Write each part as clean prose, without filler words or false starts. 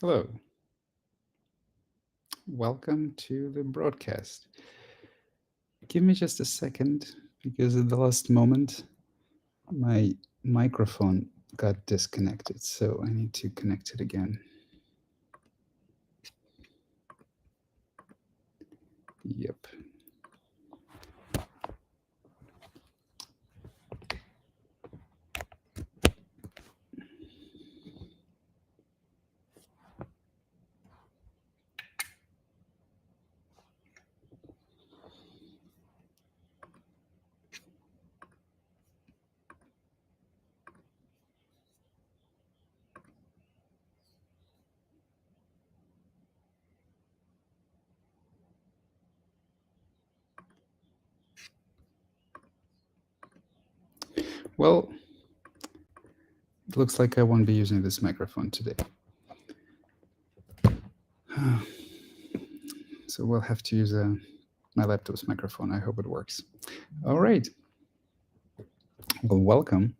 Hello, welcome to the broadcast. Give me just a second because at the last moment my microphone got disconnected, so I need to connect it again. Yep. Well, it looks like I won't be using this microphone today. So we'll have to use my laptop's microphone. I hope it works. All right. Well, welcome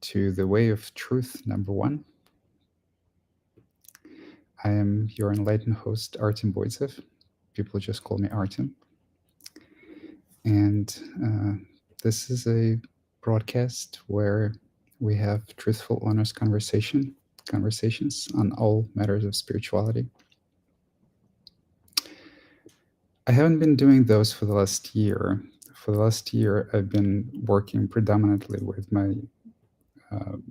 to the Way of Truth #1. I am your enlightened host, Artem. People just call me Artem. And this is a broadcast where we have truthful, honest conversations on all matters of spirituality. I haven't been doing those for the last year. For the last year, I've been working predominantly with my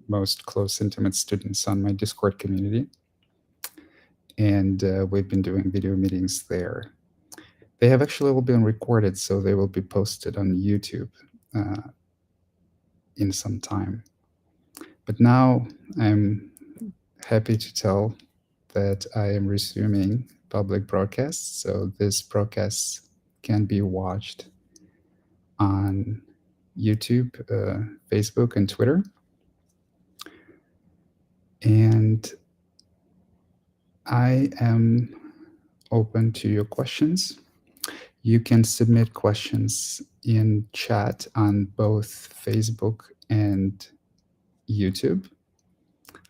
most close, intimate students on my Discord community. And we've been doing video meetings there. They have actually all been recorded, so they will be posted on YouTube in some time. But now I'm happy to tell that I am resuming public broadcasts. So this broadcast can be watched on YouTube, Facebook, and Twitter. And I am open to your questions. You can submit questions in chat on both Facebook and YouTube.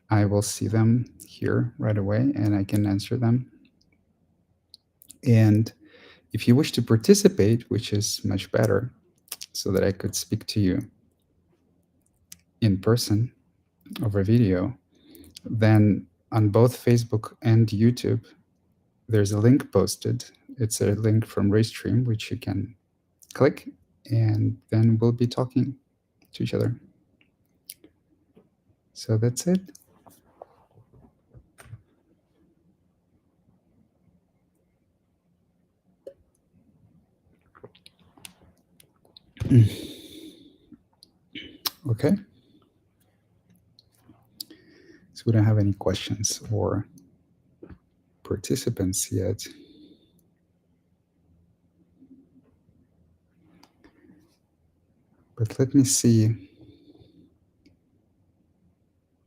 I will see them here right away and I can answer them. And if you wish to participate, which is much better, so that I could speak to you in person over video, then on both Facebook and YouTube, there's a link posted. It's a link from Restream, which you can click, and then we'll be talking to each other. So that's it. Okay. So we don't have any questions or participants yet. But let me see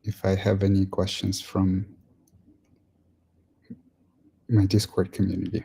if I have any questions from my Discord community.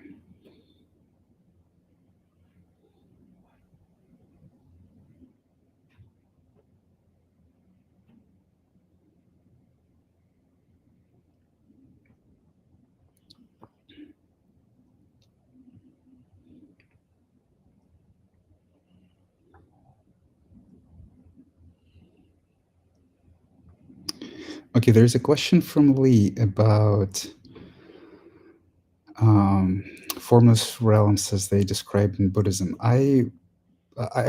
Okay, there's a question from Lee about formless realms as they described in Buddhism. I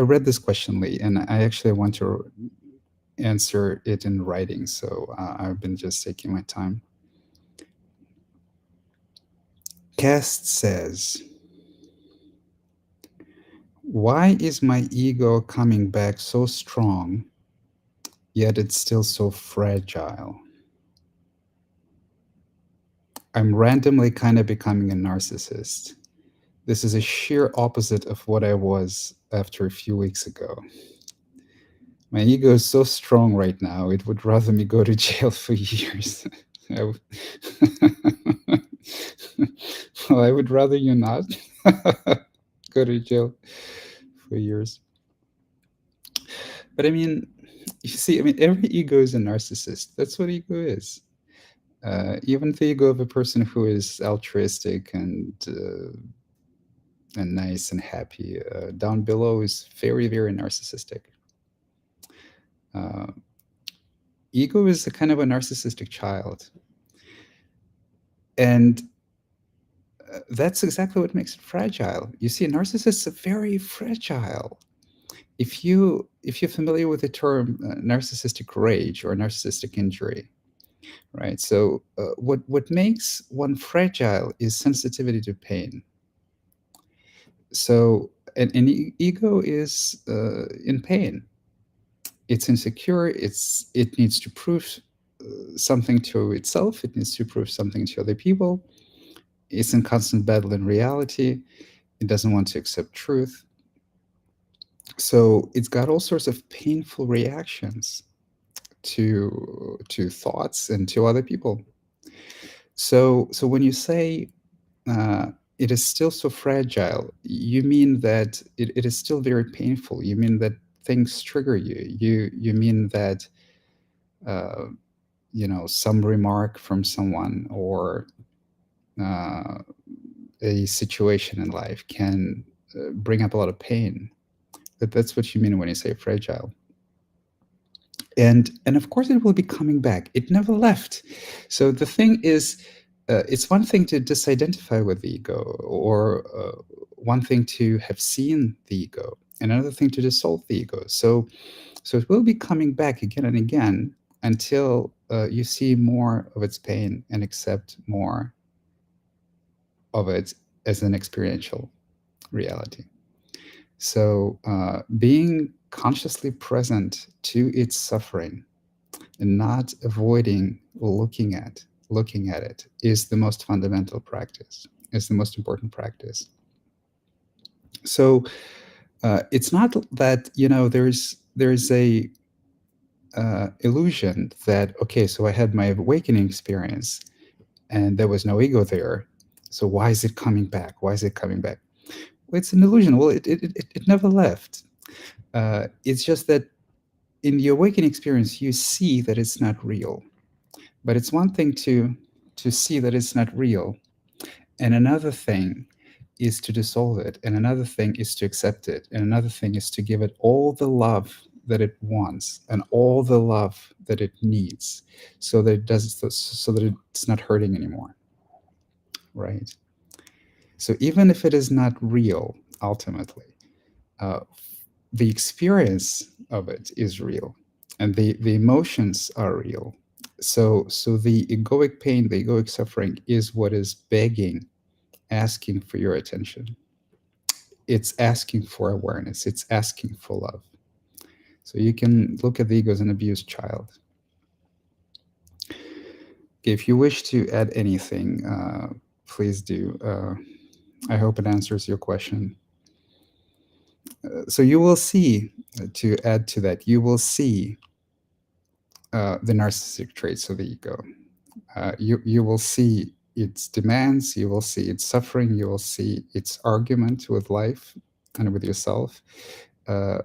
read this question, Lee, and I actually want to answer it in writing, so I've been just taking my time. Cast says, why is my ego coming back so strong, yet it's still so fragile? I'm randomly kind of becoming a narcissist. This is a sheer opposite of what I was after a few weeks ago. My ego is so strong right now, it would rather me go to jail for years. Well, I would rather you not go to jail for years. But I mean, you see, I mean, every ego is a narcissist. That's what ego is. Even the ego of a person who is altruistic and nice and happy, down below is very, very narcissistic. Uh, Ego is a kind of a narcissistic child, and that's exactly what makes it fragile. You see, narcissists are very fragile. If you're familiar with the term narcissistic rage or narcissistic injury, right? So what makes one fragile is sensitivity to pain. So an ego is in pain. It's insecure. It needs to prove something to itself. It needs to prove something to other people. It's in constant battle in reality. It doesn't want to accept truth. So it's got all sorts of painful reactions to thoughts and to other people. So when you say uh, it is still so fragile, you mean that it is still very painful. You mean that things trigger you. You mean that uh, some remark from someone or uh, a situation in life can bring up a lot of pain. That's what you mean when you say fragile. And of course it will be coming back. It never left. So the thing is, it's one thing to disidentify with the ego, or one thing to have seen the ego, and another thing to dissolve the ego. So it will be coming back again and again until you see more of its pain and accept more of it as an experiential reality. So being consciously present to its suffering and not avoiding looking at it is the most fundamental practice, is the most important practice. So it's not that there's a illusion that, okay, so I had my awakening experience and there was no ego there, so why is it coming back? Why is it coming back? Well, it's an illusion. Well, it never left. It's just that in the awakening experience you see that it's not real. But it's one thing to see that it's not real, and another thing is to dissolve it, and another thing is to accept it, and another thing is to give it all the love that it wants and all the love that it needs, so that it does so that it's not hurting anymore, right? So even if it is not real, ultimately, uh, the experience of it is real, and the emotions are real. So the egoic pain, the egoic suffering is what is begging, asking for your attention. It's asking for awareness. It's asking for love. So you can look at the ego as an abused child. Okay, if you wish to add anything, please do. I hope it answers your question. So you will see, to add to that, you will see the narcissistic traits of the ego. You will see its demands, you will see its suffering, you will see its argument with life and with yourself. Uh,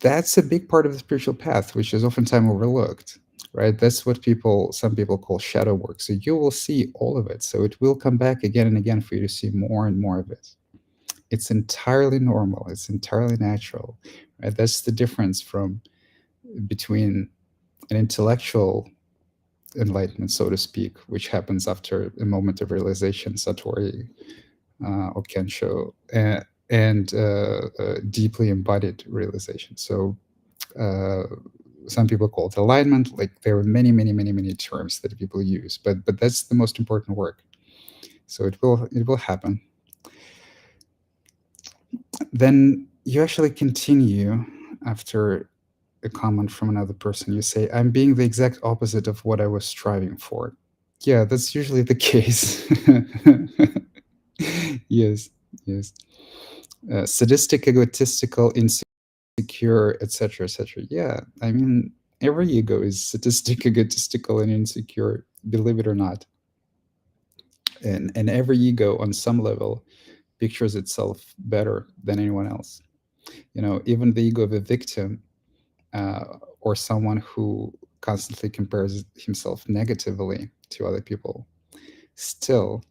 that's a big part of the spiritual path, which is oftentimes overlooked, right? That's what some people call shadow work. So you will see all of it. So it will come back again and again for you to see more and more of it. It's entirely normal. It's entirely natural, right? That's the difference from between an intellectual enlightenment, so to speak, which happens after a moment of realization, satori or kensho, and deeply embodied realization. So uh, some people call it alignment. Like there are many, many, many, many terms that people use, but that's the most important work. So it will happen. Then you actually continue after a comment from another person. You say, "I'm being the exact opposite of what I was striving for." Yeah, that's usually the case. Yes, yes. Sadistic, egotistical, insecure, etc., etc. Yeah, I mean, every ego is sadistic, egotistical, and insecure, believe it or not. And every ego, on some level, pictures itself better than anyone else. Even the ego of a victim or someone who constantly compares himself negatively to other people, still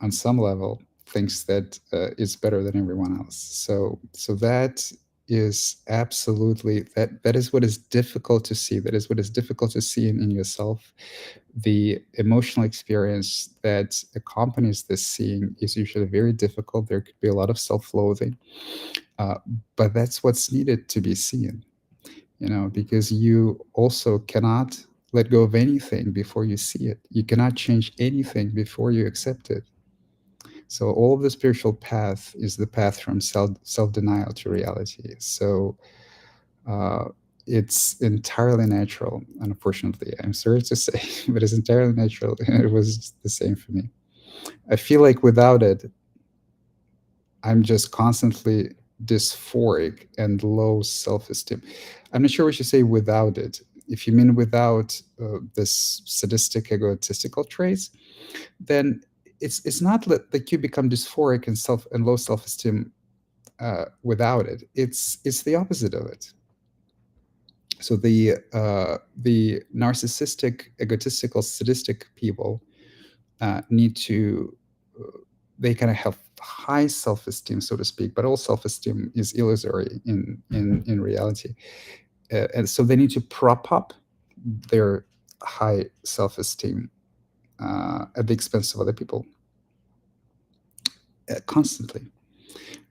on some level thinks that is better than everyone else. So that is absolutely, that is what is difficult to see. That is what is difficult to see in yourself. The emotional experience that accompanies this seeing is usually very difficult. There could be a lot of self-loathing, uh, but that's what's needed to be seen, because you also cannot let go of anything before you see it. You cannot change anything before you accept it. So all of the spiritual path is the path from self denial to reality. So uh, it's entirely natural. Unfortunately, I'm sorry to say, but it's entirely natural. It was the same for me. I feel like without it, I'm just constantly dysphoric and low self-esteem. I'm not sure what you say without it. If you mean without this sadistic egotistical traits, then it's not that you become dysphoric and low self-esteem without it. It's the opposite of it. So the narcissistic, egotistical, sadistic people need to they kind of have high self-esteem, so to speak, but all self-esteem is illusory in reality, and so they need to prop up their high self-esteem at the expense of other people constantly,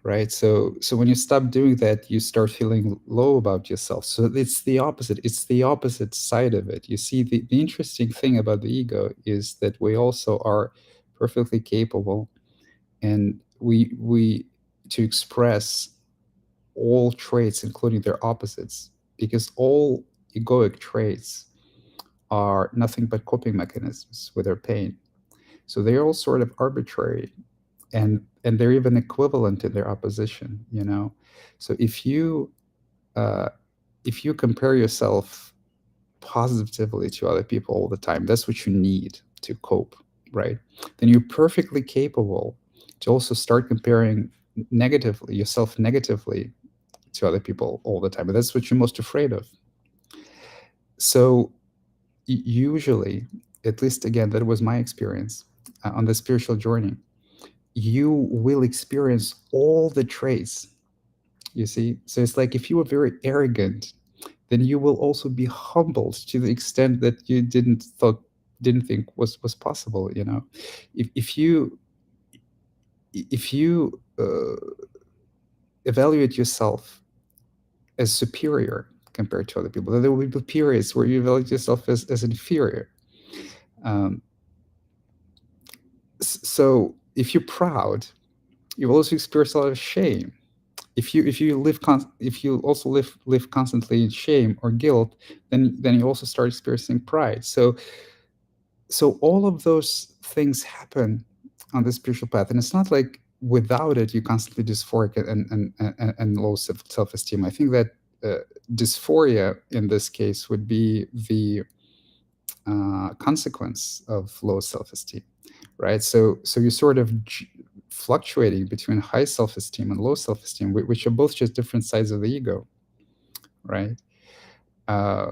right? So when you stop doing that, you start feeling low about yourself. So it's the opposite side of it. You see, the interesting thing about the ego is that we also are perfectly capable, and we to express all traits, including their opposites, because all egoic traits are nothing but coping mechanisms with their pain. So they're all sort of arbitrary, and they're even equivalent in their opposition. So uh, if you compare yourself positively to other people all the time, that's what you need to cope, right? Then you're perfectly capable to also start comparing negatively yourself negatively to other people all the time, but that's what you're most afraid of. So usually, at least again, that was my experience on the spiritual journey, you will experience all the traits, you see. So it's like if you were very arrogant, then you will also be humbled to the extent that you didn't think was possible. If you evaluate yourself as superior compared to other people, then there will be periods where you evaluate yourself as inferior. um, so if you're proud, you will also experience a lot of shame. If you also live constantly in shame or guilt, then you also start experiencing pride. So all of those things happen on the spiritual path, and it's not like without it you constantly dysphoric and low self-esteem. I think that uh, dysphoria in this case would be the consequence of low self-esteem, right? So you're sort of fluctuating between high self-esteem and low self-esteem, which are both just different sides of the ego, right? uh,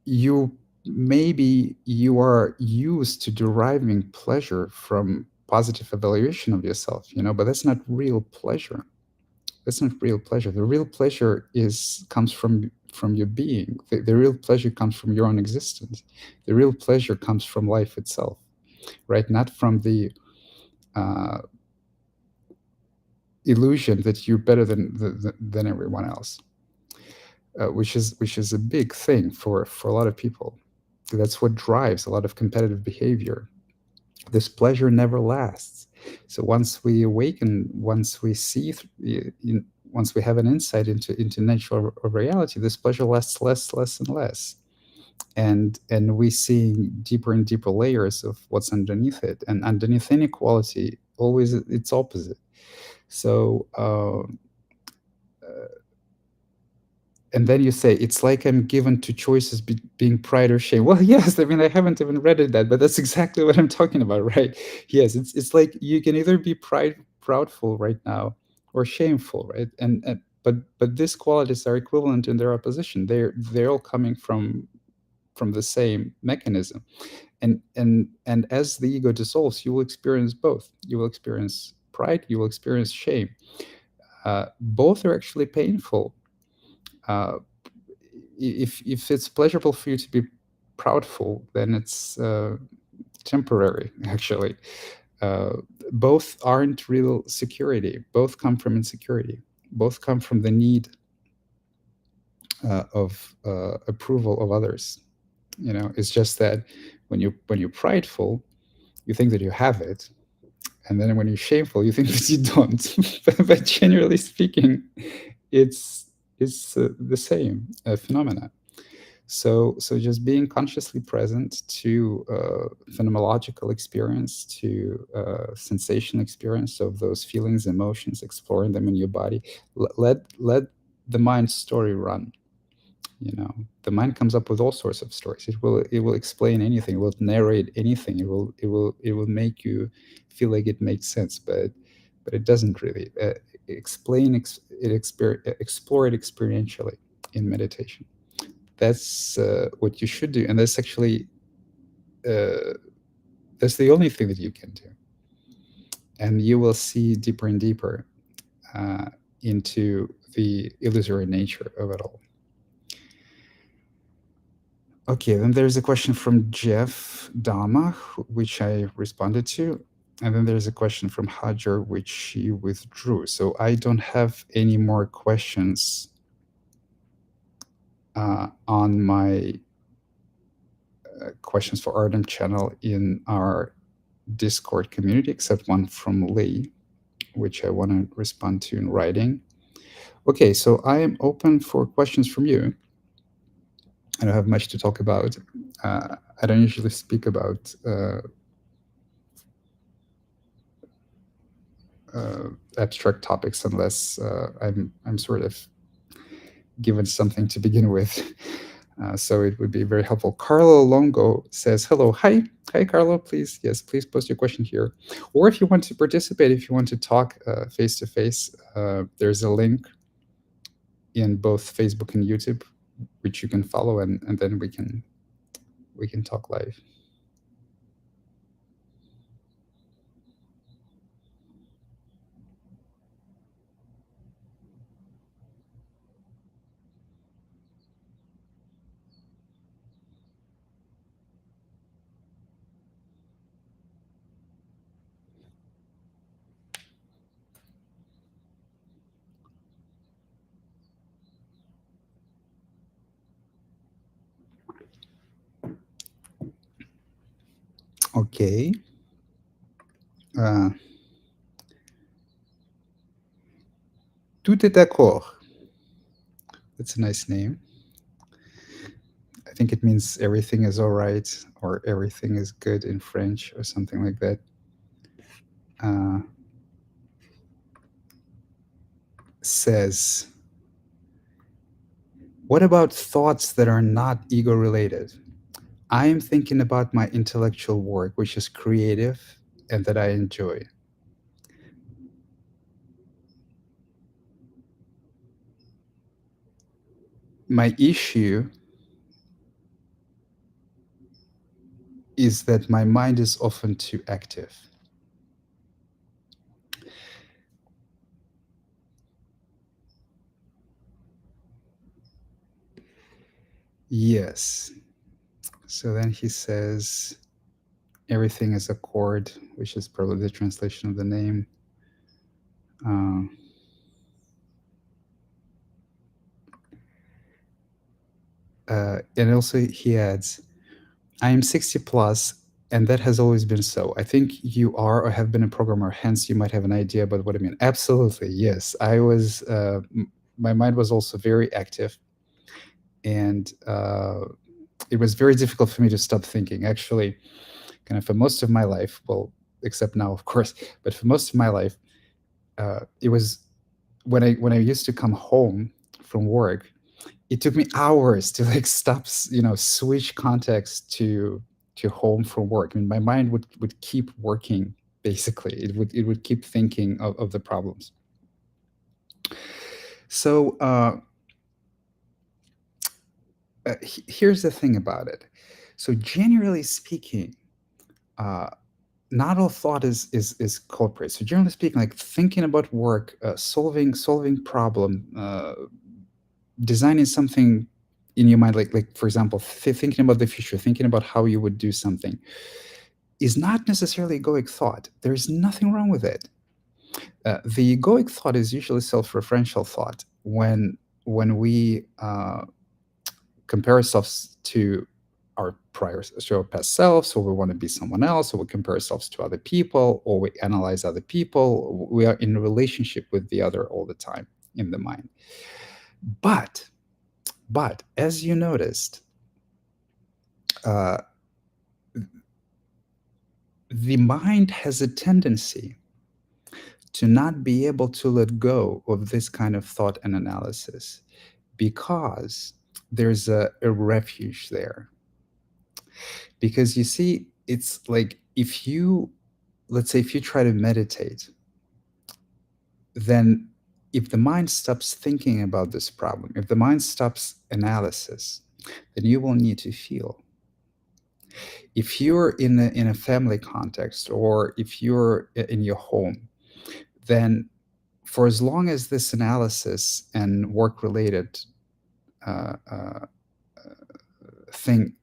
you maybe you are used to deriving pleasure from positive evaluation of yourself, but that's not real pleasure. That's not real pleasure. The real pleasure comes from your being. The real pleasure comes from your own existence. The real pleasure comes from life itself, right? Not from the uh, illusion that you're better than everyone else, which is a big thing for a lot of people. That's what drives a lot of competitive behavior. This pleasure never lasts. So once we awaken, once we see, once we have an insight into nature of reality, this pleasure lasts less and less, and we see deeper and deeper layers of what's underneath it, and underneath any quality, always its opposite. So and then you say it's like I'm given two choices being pride or shame. Well, yes, I mean, I haven't even read it that, but that's exactly what I'm talking about, right? Yes, it's like you can either be proudful right now or shameful, right? And but these qualities are equivalent in their opposition. They're all coming from the same mechanism. And as the ego dissolves, you will experience both. You will experience pride, you will experience shame. Both are actually painful. uh, if it's pleasurable for you to be proudful, then it's temporary, actually. uh, Both aren't real security. Both come from insecurity. Both come from the need of approval of others. It's just that when you're prideful, you think that you have it, and then when you're shameful, you think that you don't. But generally speaking, it's the same phenomena. So just being consciously present to phenomenological experience, to sensation experience of those feelings, emotions, exploring them in your body. Let the mind story run. The mind comes up with all sorts of stories. It will explain anything. It will narrate anything. It will make you feel like it makes sense, but it doesn't really. Explore it experientially in meditation. That's what you should do, and uh, that's the only thing that you can do. And you will see deeper and deeper uh, into the illusory nature of it all. Okay, then there's a question from Jeff Dama, which I responded to. And then there's a question from Hajar, which she withdrew. So I don't have any more questions on my questions for Artem channel in our Discord community, except one from Lee, which I want to respond to in writing. Okay, so I am open for questions from you. I don't have much to talk about. I don't usually speak about abstract topics unless I'm sort of given something to begin with. So it would be very helpful. Carlo Longo says, hello. Hi, Carlo. Please post your question here. Or if you want to participate, if you want to talk face to face, there's a link in both Facebook and YouTube, which you can follow, and then we can talk live. Okay. Tout est d'accord. That's a nice name. I think it means everything is all right, or everything is good in French, or something like that. Says, what about thoughts that are not ego related? I am thinking about my intellectual work, which is creative and that I enjoy. My issue is that my mind is often too active. Yes. So then he says, everything is a chord, which is probably the translation of the name. And also he adds, I am 60 plus, and that has always been so. I think you are or have been a programmer, hence you might have an idea about what I mean. Absolutely, yes. My mind was also very active, and it was very difficult for me to stop thinking. Actually, kind of for most of my life, well, except now, of course, but for most of my life, it was when I used to come home from work, it took me hours to like stop, switch context to home from work. I mean, my mind would keep working. Basically, it would keep thinking of the problems. So here's the thing about it. So generally speaking, uh, not all thought is culprit. So generally speaking, like thinking about work, solving problem, designing something in your mind, like for example, thinking about the future, thinking about how you would do something, is not necessarily egoic thought. There's nothing wrong with it. The egoic thought is usually self-referential thought when we compare ourselves to our prior, so our past selves, or we want to be someone else, or we compare ourselves to other people, or we analyze other people. We are in a relationship with the other all the time in the mind. But as you noticed, uh, the mind has a tendency to not be able to let go of this kind of thought and analysis because there's a refuge there. Because you see, it's like if you, let's say, if you try to meditate, then if the mind stops thinking about this problem, if the mind stops analysis, then you will need to feel. If you're in a family context, or if you're in your home, then for as long as this analysis and work related uh, uh, thing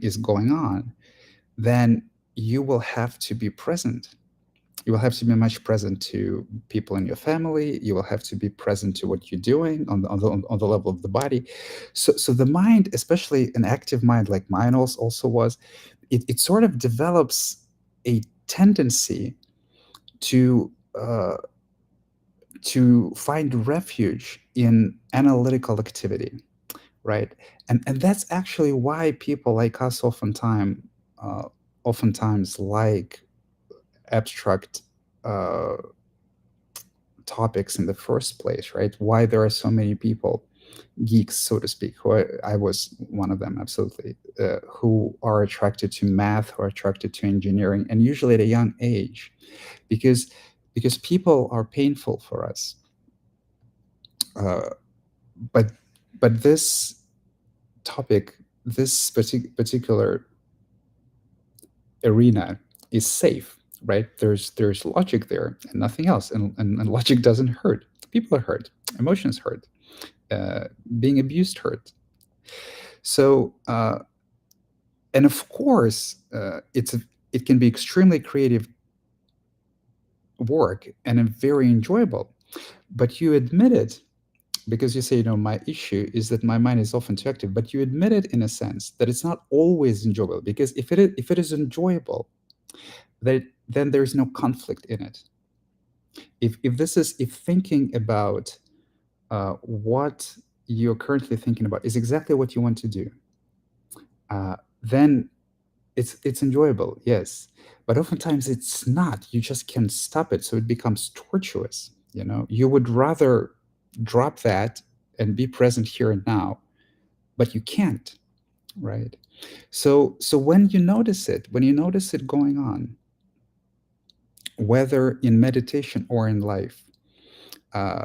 is going on, then you will have to be present. You will have to be much present to people in your family. You will have to be present to what you're doing on the level of the body. So the mind, especially an active mind like mine also was, it sort of develops a tendency to find refuge in analytical activity, right? And that's actually why people like us oftentimes like abstract uh, topics in the first place, right? Why there are so many people, geeks, so to speak, who I was one of them, absolutely, who are attracted to math, who are attracted to engineering, and usually at a young age, because people are painful for us. Uh, but this topic, this particular arena is safe, right? There's logic there and nothing else, and logic doesn't hurt. People are hurt, emotions hurt, uh, being abused hurt. So and of course, it can be extremely creative work and very enjoyable, but you admit it because you say, my issue is that my mind is often too active, but you admit it in a sense that it's not always enjoyable, because if it is enjoyable, then there's no conflict in it. If thinking about what you're currently thinking about is exactly what you want to do, then it's enjoyable, yes, but oftentimes it's not. You just can't stop it, so it becomes tortuous. You would rather drop that and be present here and now, but you can't, right? So when you notice it going on, whether in meditation or in life, uh,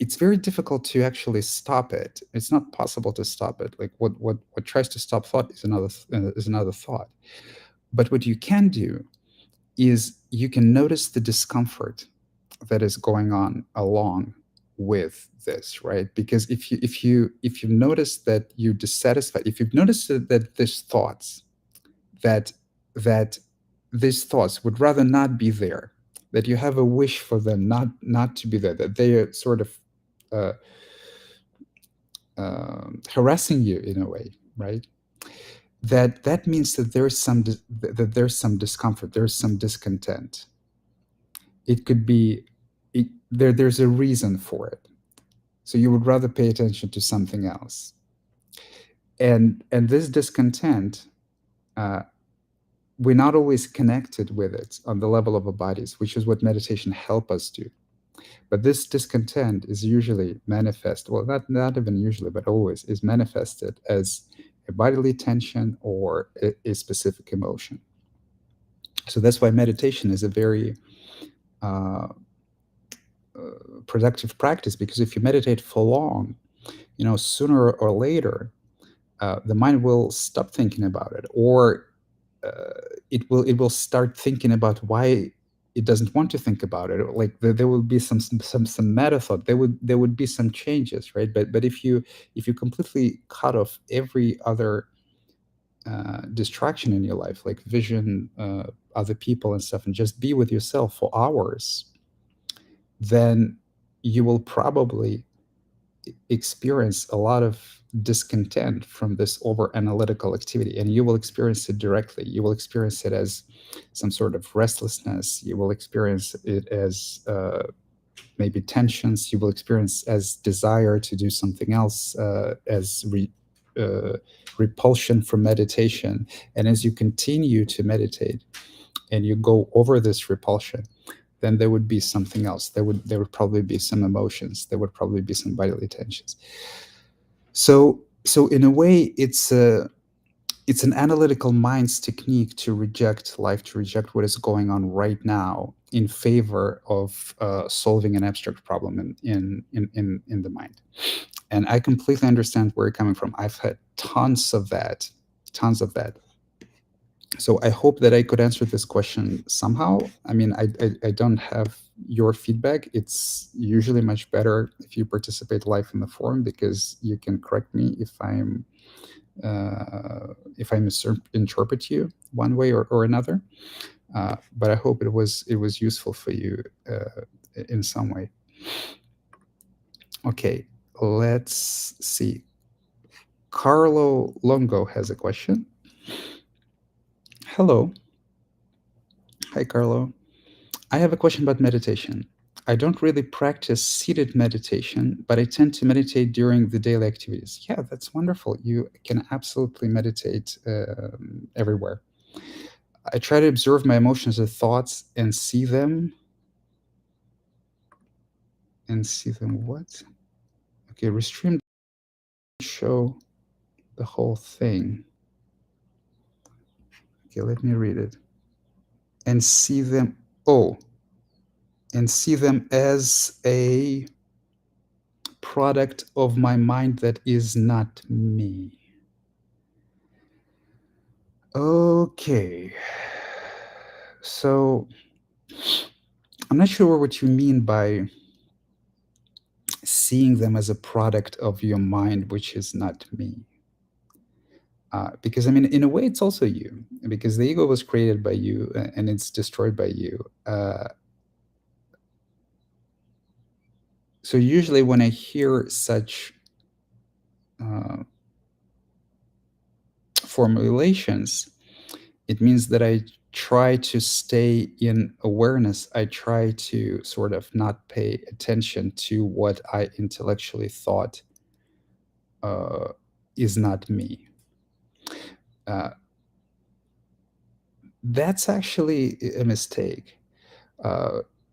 it's very difficult to actually stop it. It's not possible to stop it. Like what tries to stop thought is another thought. But what you can do is you can notice the discomfort that is going on along with this, right? Because if you notice that you're dissatisfied, if you've noticed that these thoughts, that that these thoughts would rather not be there, that you have a wish for them not to be there, that they are sort of uh, harassing you in a way, right? That means that there's some discomfort, there's some discontent. It could be there's a reason for it, so you would rather pay attention to something else. And this discontent, uh, we're not always connected with it on the level of our bodies, which is what meditation help us do. But this discontent is usually manifest, well, not even usually, but always is manifested as a bodily tension or a specific emotion. So that's why meditation is a very uh, productive practice, because if you meditate for long, sooner or later, the mind will stop thinking about it, or it will start thinking about why it doesn't want to think about it. Like there will be some meta thought. There would be some changes, right? But if you completely cut off every other distraction in your life, like vision, other people and stuff, and just be with yourself for hours, then you will probably experience a lot of discontent from this over analytical activity, and you will experience it directly. You will experience it as some sort of restlessness. You will experience it as maybe tensions. You will experience as desire to do something else, as uh, repulsion from meditation. And as you continue to meditate and you go over this repulsion, then there would be something else. There would probably be some emotions. There would probably be some bodily tensions. So in a way, it's an analytical mind's technique to reject life, to reject what is going on right now, in favor of solving an abstract problem in the mind. And I completely understand where you're coming from. I've had tons of that, tons of that. So I hope that I could answer this question somehow. I mean, I don't have your feedback. It's usually much better if you participate live in the forum, because you can correct me if I misinterpret you one way or another. But I hope it was useful for you in some way. Okay, let's see. Carlo Longo has a question. Hello. Hi, Carlo. I have a question about meditation. I don't really practice seated meditation, but I tend to meditate during the daily activities. Yeah, that's wonderful. You can absolutely meditate everywhere. I try to observe my emotions and thoughts and see them. And see them what? Okay, Restream show the whole thing. Okay, let me read it. And see them. Oh, and see them as a product of my mind that is not me. Okay. So I'm not sure what you mean by seeing them as a product of your mind, which is not me. Because, I mean, in a way, it's also you, because the ego was created by you and it's destroyed by you. So usually when I hear such formulations, it means that I try to stay in awareness. I try to sort of not pay attention to what I intellectually thought is not me. That's actually a mistake.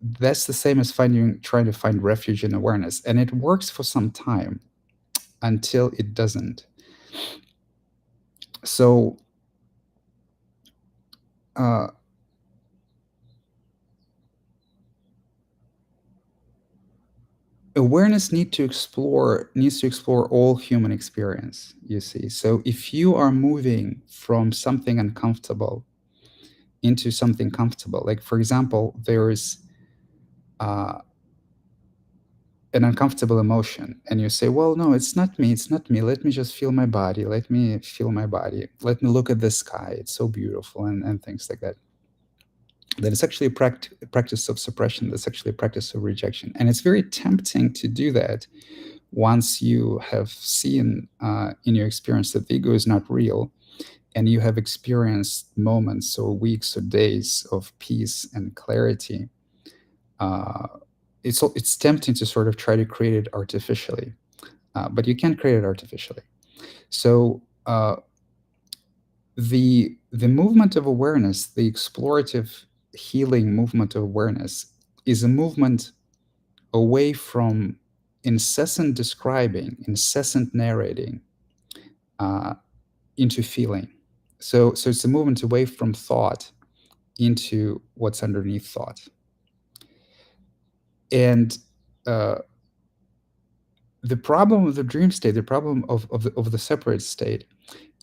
That's the same as trying to find refuge in awareness, and it works for some time until it doesn't. So awareness needs to explore all human experience, you see. So if you are moving from something uncomfortable into something comfortable, like, for example, there is an uncomfortable emotion, and you say, well, no, it's not me, let me just feel my body, let me look at the sky, it's so beautiful, and things like that. That is actually a practice of suppression. That's actually a practice of rejection, and it's very tempting to do that once you have seen in your experience that the ego is not real, and you have experienced moments or weeks or days of peace and clarity. It's tempting to sort of try to create it artificially, but you can't create it artificially. So the movement of awareness, the explorative healing movement of awareness, is a movement away from incessant describing, incessant narrating, into feeling. So it's a movement away from thought into what's underneath thought. And uh, the problem of the dream state, the problem of the separate state,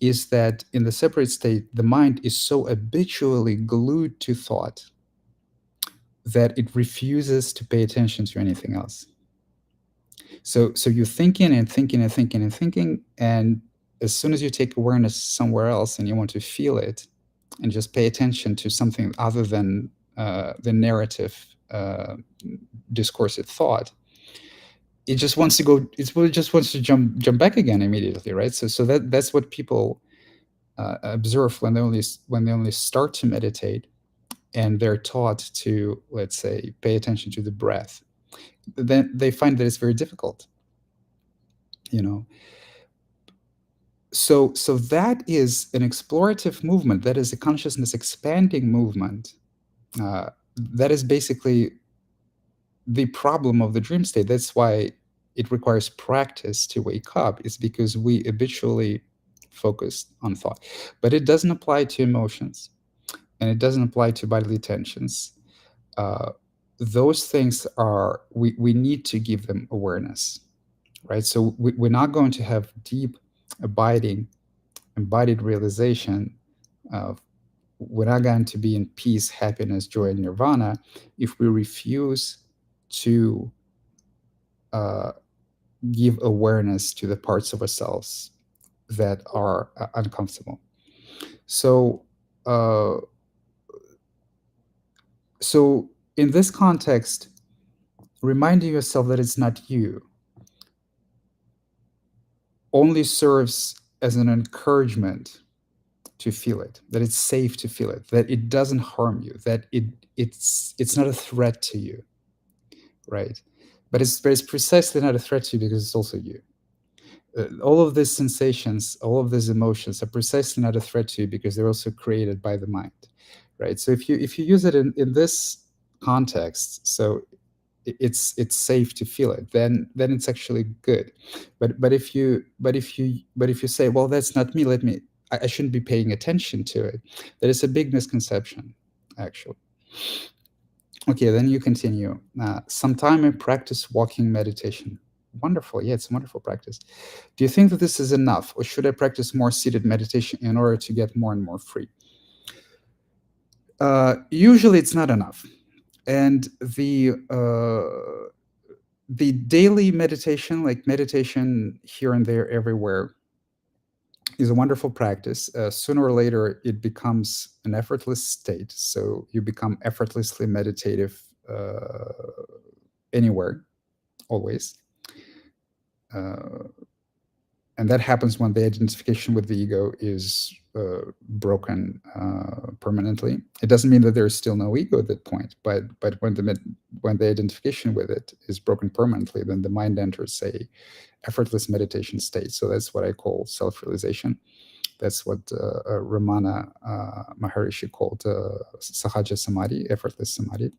is that in the separate state, the mind is so habitually glued to thought that it refuses to pay attention to anything else. So you're thinking and thinking and thinking and thinking, and as soon as you take awareness somewhere else and you want to feel it, and just pay attention to something other than the narrative, discursive thought, it just wants to go. It just wants to jump back again immediately, right? So that's what people observe when they only start to meditate, and they're taught to, let's say, pay attention to the breath. Then they find that it's very difficult, you know. So that is an explorative movement. That is a consciousness expanding movement. That is basically the problem of the dream state. That's why it requires practice to wake up, is because we habitually focus on thought. But it doesn't apply to emotions, and it doesn't apply to bodily tensions. uh, those things are, we need to give them awareness, right? So we're not going to have deep, abiding, embodied realization of, we're not going to be in peace, happiness, joy, and nirvana if we refuse to uh, give awareness to the parts of ourselves that are uncomfortable. So, uh, so in this context, reminding yourself that it's not you only serves as an encouragement to feel it, that it's safe to feel it, that it doesn't harm you, that it's not a threat to you, right? But it's precisely not a threat to you because it's also you. All of these sensations, all of these emotions are precisely not a threat to you because they're also created by the mind, right? So if you use it in this context, so it's safe to feel it, then it's actually good. But if you say, well, that's not me, I shouldn't be paying attention to it, that is a big misconception, actually. Okay, then you continue. Sometime I practice walking meditation. Wonderful. Yeah, it's a wonderful practice. Do you think that this is enough, or should I practice more seated meditation in order to get more and more free? Usually it's not enough. And the daily meditation, like meditation here and there, everywhere, is a wonderful practice. Sooner or later, it becomes an effortless state. So you become effortlessly meditative anywhere, always. Uh, and that happens when the identification with the ego is broken permanently. It doesn't mean that there's still no ego at that point, but when the identification with it is broken permanently, then the mind enters a effortless meditation state. So that's what I call self-realization. That's what Ramana Maharishi called sahaja samadhi, effortless samadhi.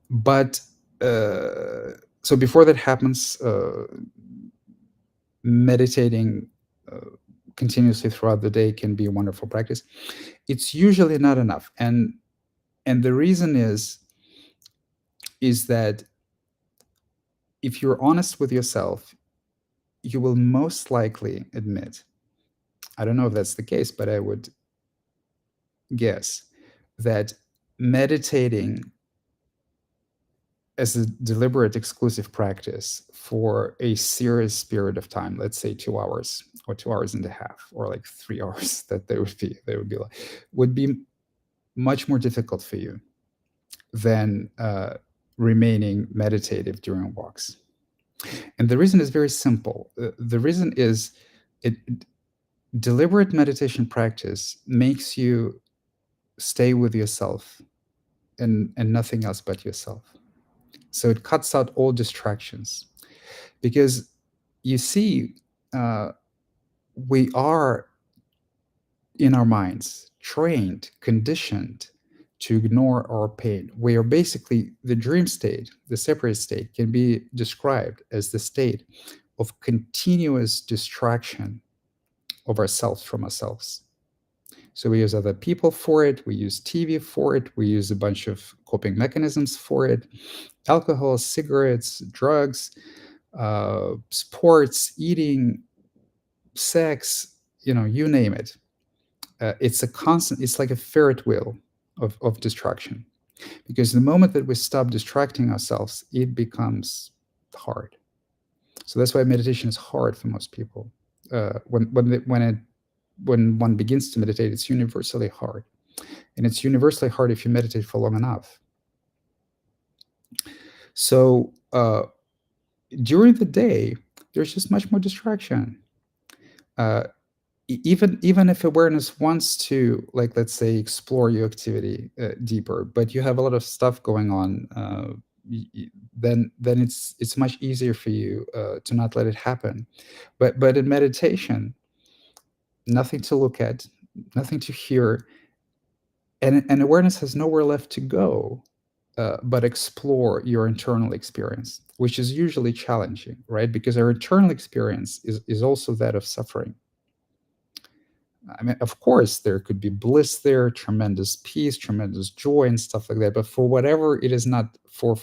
But so before that happens, meditating continuously throughout the day can be a wonderful practice. It's usually not enough, and the reason is that if you're honest with yourself, you will most likely admit, I don't know if that's the case, but I would guess that meditating as a deliberate exclusive practice for a serious period of time, let's say 2 hours or 2 hours and a half, or like 3 hours, that would be much more difficult for you than remaining meditative during walks. And the reason is very simple. The reason is, it deliberate meditation practice makes you stay with yourself and nothing else but yourself. So it cuts out all distractions, because you see, we are in our minds trained, conditioned to ignore our pain. We are basically, the dream state, the separate state, can be described as the state of continuous distraction of ourselves from ourselves. So we use other people for it, we use TV for it, we use a bunch of coping mechanisms for it: alcohol, cigarettes, drugs, sports, eating, sex, you name it. It's a constant, it's like a ferret wheel of distraction. Because the moment that we stop distracting ourselves, it becomes hard. So that's why meditation is hard for most people. When one begins to meditate, it's universally hard, and it's universally hard if you meditate for long enough. So during the day, there's just much more distraction. Uh, even if awareness wants to, like, let's say, explore your activity deeper, but you have a lot of stuff going on, then it's much easier for you to not let it happen. But in meditation, nothing to look at, nothing to hear, and awareness has nowhere left to go but explore your internal experience, which is usually challenging, right? Because our internal experience is also that of suffering. I mean, of course, there could be bliss there, tremendous peace, tremendous joy, and stuff like that. But for whatever it is not, for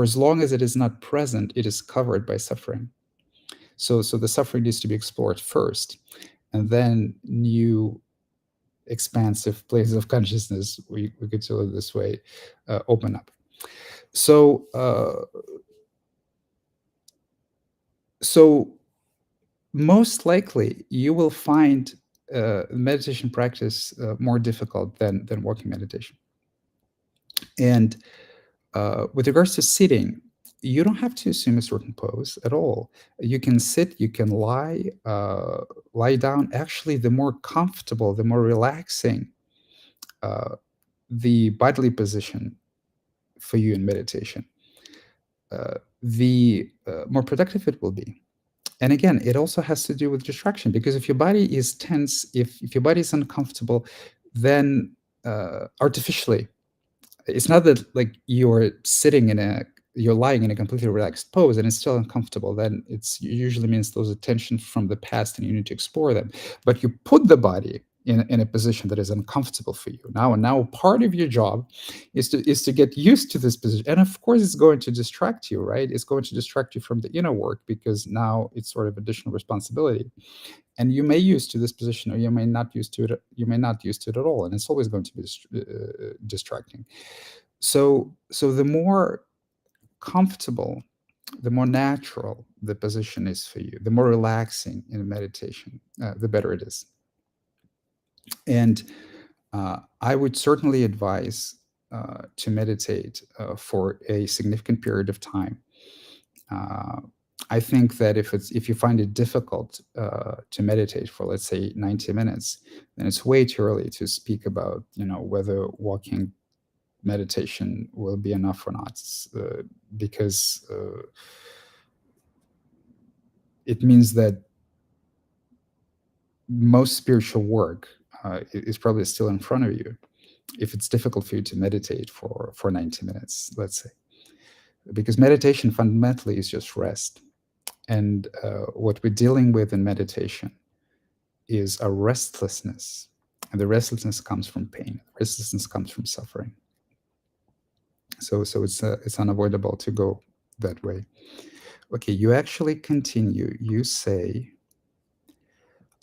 as long as it is not present, it is covered by suffering. So the suffering needs to be explored first, and then new expansive places of consciousness, we could say it this way, open up. So so most likely you will find meditation practice more difficult than walking meditation. And with regards to sitting, you don't have to assume a certain pose at all. You can sit, you can lie down. Actually, the more comfortable, the more relaxing the bodily position for you in meditation, the more productive it will be. And again, it also has to do with distraction, because if your body is tense, if your body is uncomfortable, then artificially, it's not that like you're lying in a completely relaxed pose and it's still uncomfortable. Then it's usually means those are tensions from the past and you need to explore them. But you put the body in a position that is uncomfortable for you now, and now part of your job is to get used to this position. And of course, it's going to distract you, right? It's going to distract you from the inner work, because now it's sort of additional responsibility, and you may use to this position, or you may not use to it. You may not use to it at all, and it's always going to be distracting. So the more comfortable, the more natural the position is for you, the more relaxing in meditation, the better it is. And I would certainly advise to meditate for a significant period of time. Uh, I think that if you find it difficult to meditate for, let's say, 90 minutes, then it's way too early to speak about whether walking meditation will be enough or not, because it means that most spiritual work is probably still in front of you if it's difficult for you to meditate for 90 minutes, let's say. Because meditation fundamentally is just rest. And what we're dealing with in meditation is a restlessness. And the restlessness comes from pain. Restlessness comes from suffering. So it's unavoidable to go that way. Okay, you actually continue. You say,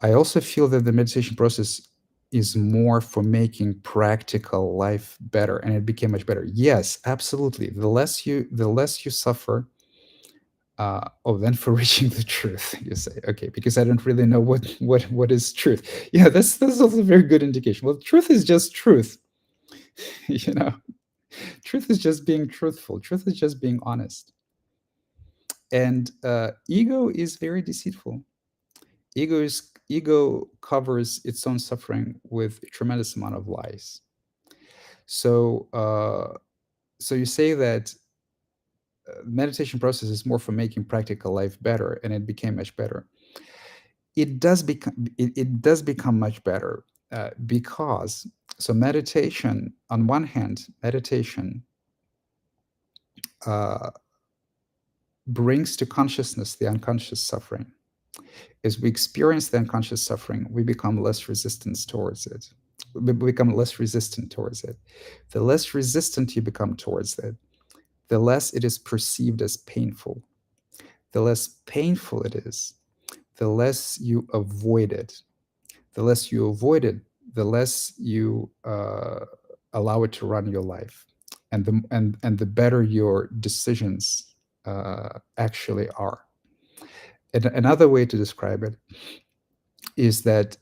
I also feel that the meditation process is more for making practical life better, and it became much better. Yes, absolutely. The less you suffer, then for reaching the truth, you say, okay, because I don't really know what is truth. Yeah, that's also a very good indication. Well, truth is just truth. you know, truth is just being truthful. Truth is just being honest. And ego is very deceitful. Ego covers its own suffering with a tremendous amount of lies. So so you say that meditation process is more for making practical life better, and it became much better. It does become much better because, so meditation, on one hand, meditation uh, brings to consciousness the unconscious suffering. As we experience the unconscious suffering, we become less resistant towards it. We become less resistant towards it. The less resistant you become towards it, the less it is perceived as painful. The less painful it is, the less you avoid it. The less you avoid it, the less you allow it to run your life, and the better your decisions actually are. And another way to describe it is that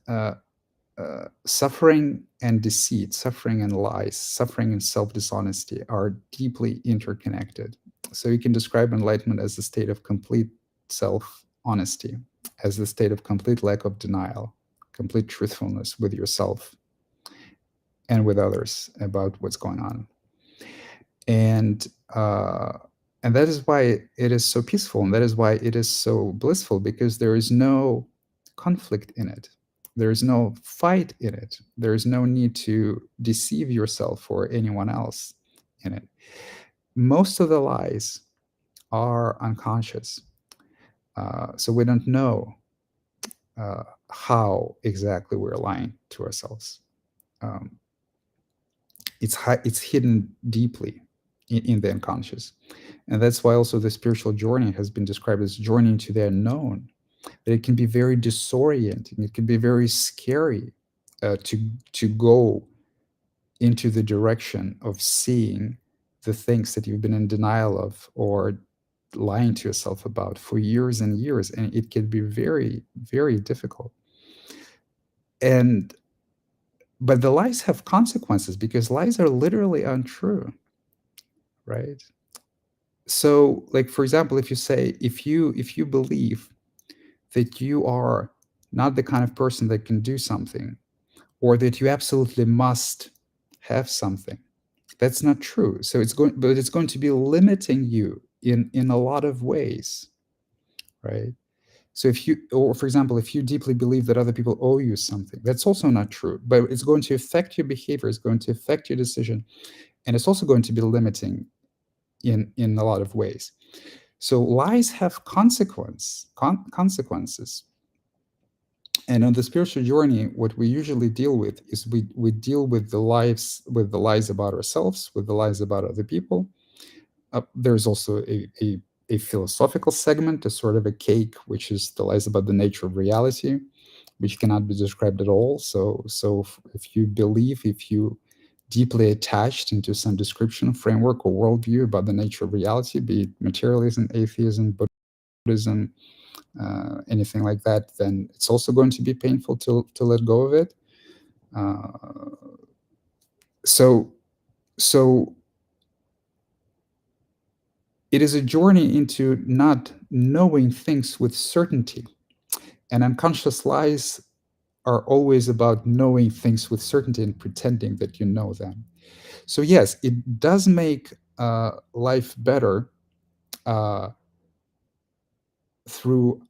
suffering and deceit, suffering and lies, suffering and self dishonesty are deeply interconnected. So you can describe enlightenment as a state of complete self honesty, as the state of complete lack of denial, complete truthfulness with yourself and with others about what's going on. And uh, and that is why it is so peaceful, and that is why it is so blissful, because there is no conflict in it. There is no fight in it. There is no need to deceive yourself or anyone else in it. Most of the lies are unconscious. So we don't know how exactly we're lying to ourselves. Um, it's hidden deeply in the unconscious, and that's why also the spiritual journey has been described as journey into the unknown. That it can be very disorienting. It can be very scary to go into the direction of seeing the things that you've been in denial of or lying to yourself about for years and years, and it can be very, very difficult. And but the lies have consequences, because lies are literally untrue, right? So, like, for example, if you say, if you believe that you are not the kind of person that can do something, or that you absolutely must have something, that's not true. So it's going to be limiting you in a lot of ways, right? So if you, or for example, if you deeply believe that other people owe you something, that's also not true, but it's going to affect your behavior, it's going to affect your decision, and it's also going to be limiting in a lot of ways. So lies have consequences. And on the spiritual journey, what we usually deal with is we deal with the lies about ourselves, with the lies about other people. There's also a philosophical segment, a sort of a cake, which is the lies about the nature of reality, which cannot be described at all. So if you believe, if you deeply attached into some description, framework, or worldview about the nature of reality, be it materialism, atheism, Buddhism, anything like that, then it's also going to be painful to let go of it. Uh, so so it is a journey into not knowing things with certainty, and unconscious lies are always about knowing things with certainty and pretending that you know them. So yes, it does make life better uh, through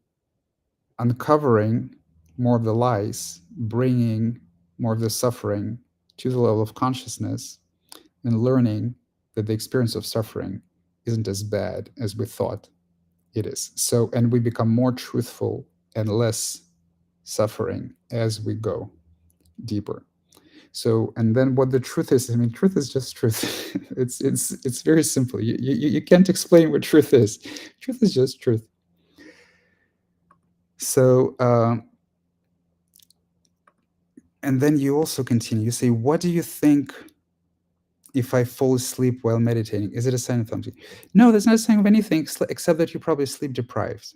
uncovering more of the lies, bringing more of the suffering to the level of consciousness, and learning that the experience of suffering isn't as bad as we thought it is. So, and we become more truthful and less suffering as we go deeper. So, and then what the truth is, I mean, truth is just truth. It's very simple. You can't explain what truth is. Truth is just truth. So, and then you also continue. You say, what do you think if I fall asleep while meditating? Is it a sign of something? No, there's not a sign of anything except that you're probably sleep deprived.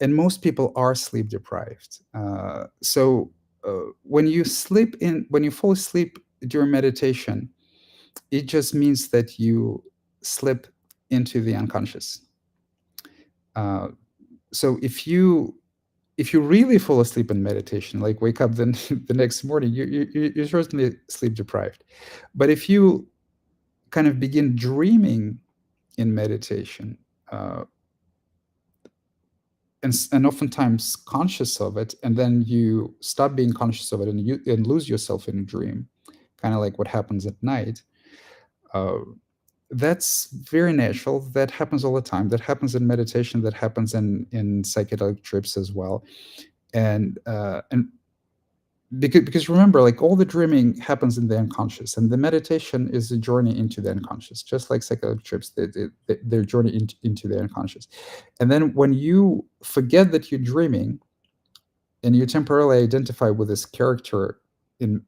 And most people are sleep deprived. When when you fall asleep during meditation, it just means that you slip into the unconscious. Uh, so if you really fall asleep in meditation, like wake up then the next morning, you're certainly sleep deprived. But if you kind of begin dreaming in meditation, uh, and oftentimes conscious of it, and then you stop being conscious of it, and lose yourself in a dream, kind of like what happens at night, uh, That's very natural. That happens all the time. That happens in meditation. That happens in psychedelic trips as well. And because remember, like, all the dreaming happens in the unconscious, and the meditation is a journey into the unconscious, just like psychedelic trips. They're journey into the unconscious. And then when you forget that you're dreaming, and you temporarily identify with this character in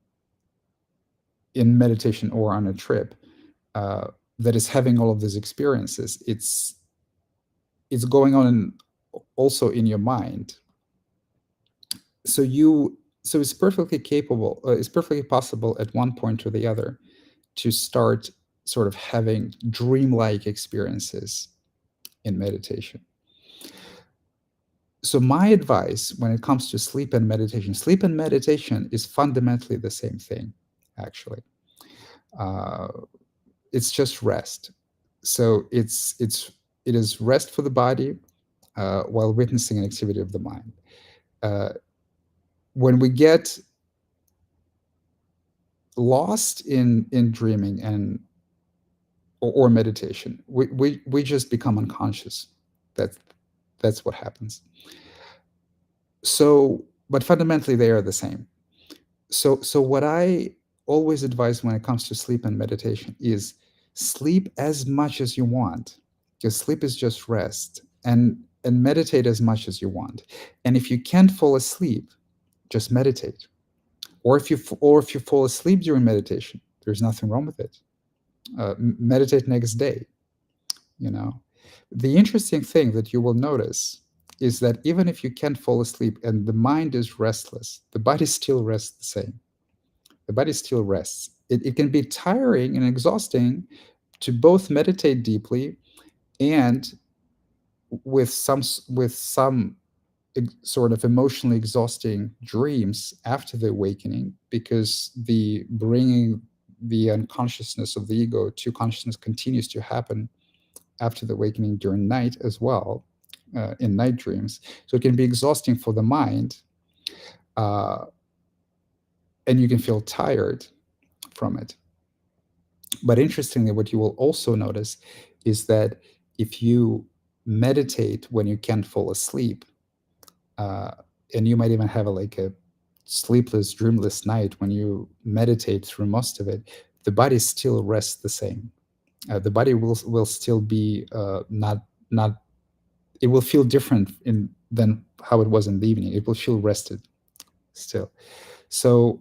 in meditation or on a trip, uh, that is having all of these experiences, it's going on also in your mind. So you so it's perfectly capable, it's perfectly possible at one point or the other to start sort of having dreamlike experiences in meditation. So my advice when it comes to sleep and meditation is fundamentally the same thing, actually. uh, it's just rest. So it is rest for the body, while witnessing an activity of the mind. uh, when we get lost in dreaming and or meditation, we just become unconscious. That's that's what happens. So, but fundamentally they are the same. So what I always advise when it comes to sleep and meditation is sleep as much as you want, because sleep is just rest, and meditate as much as you want. And if you can't fall asleep, just meditate. Or if you fall asleep during meditation, there's nothing wrong with it. Meditate next day. You know, the interesting thing that you will notice is that even if you can't fall asleep and the mind is restless, the body still rests the same. The body still rests. It can be tiring and exhausting to both meditate deeply and with some sort of emotionally exhausting dreams after the awakening, because the bringing the unconsciousness of the ego to consciousness continues to happen after the awakening during night as well, in night dreams. So it can be exhausting for the mind, uh, and you can feel tired from it. But interestingly, what you will also notice is that if you meditate when you can't fall asleep, uh, and you might even have a sleepless, dreamless night when you meditate through most of it, the body still rests the same. The body will still be not. It will feel different in than how it was in the evening. It will feel rested still. So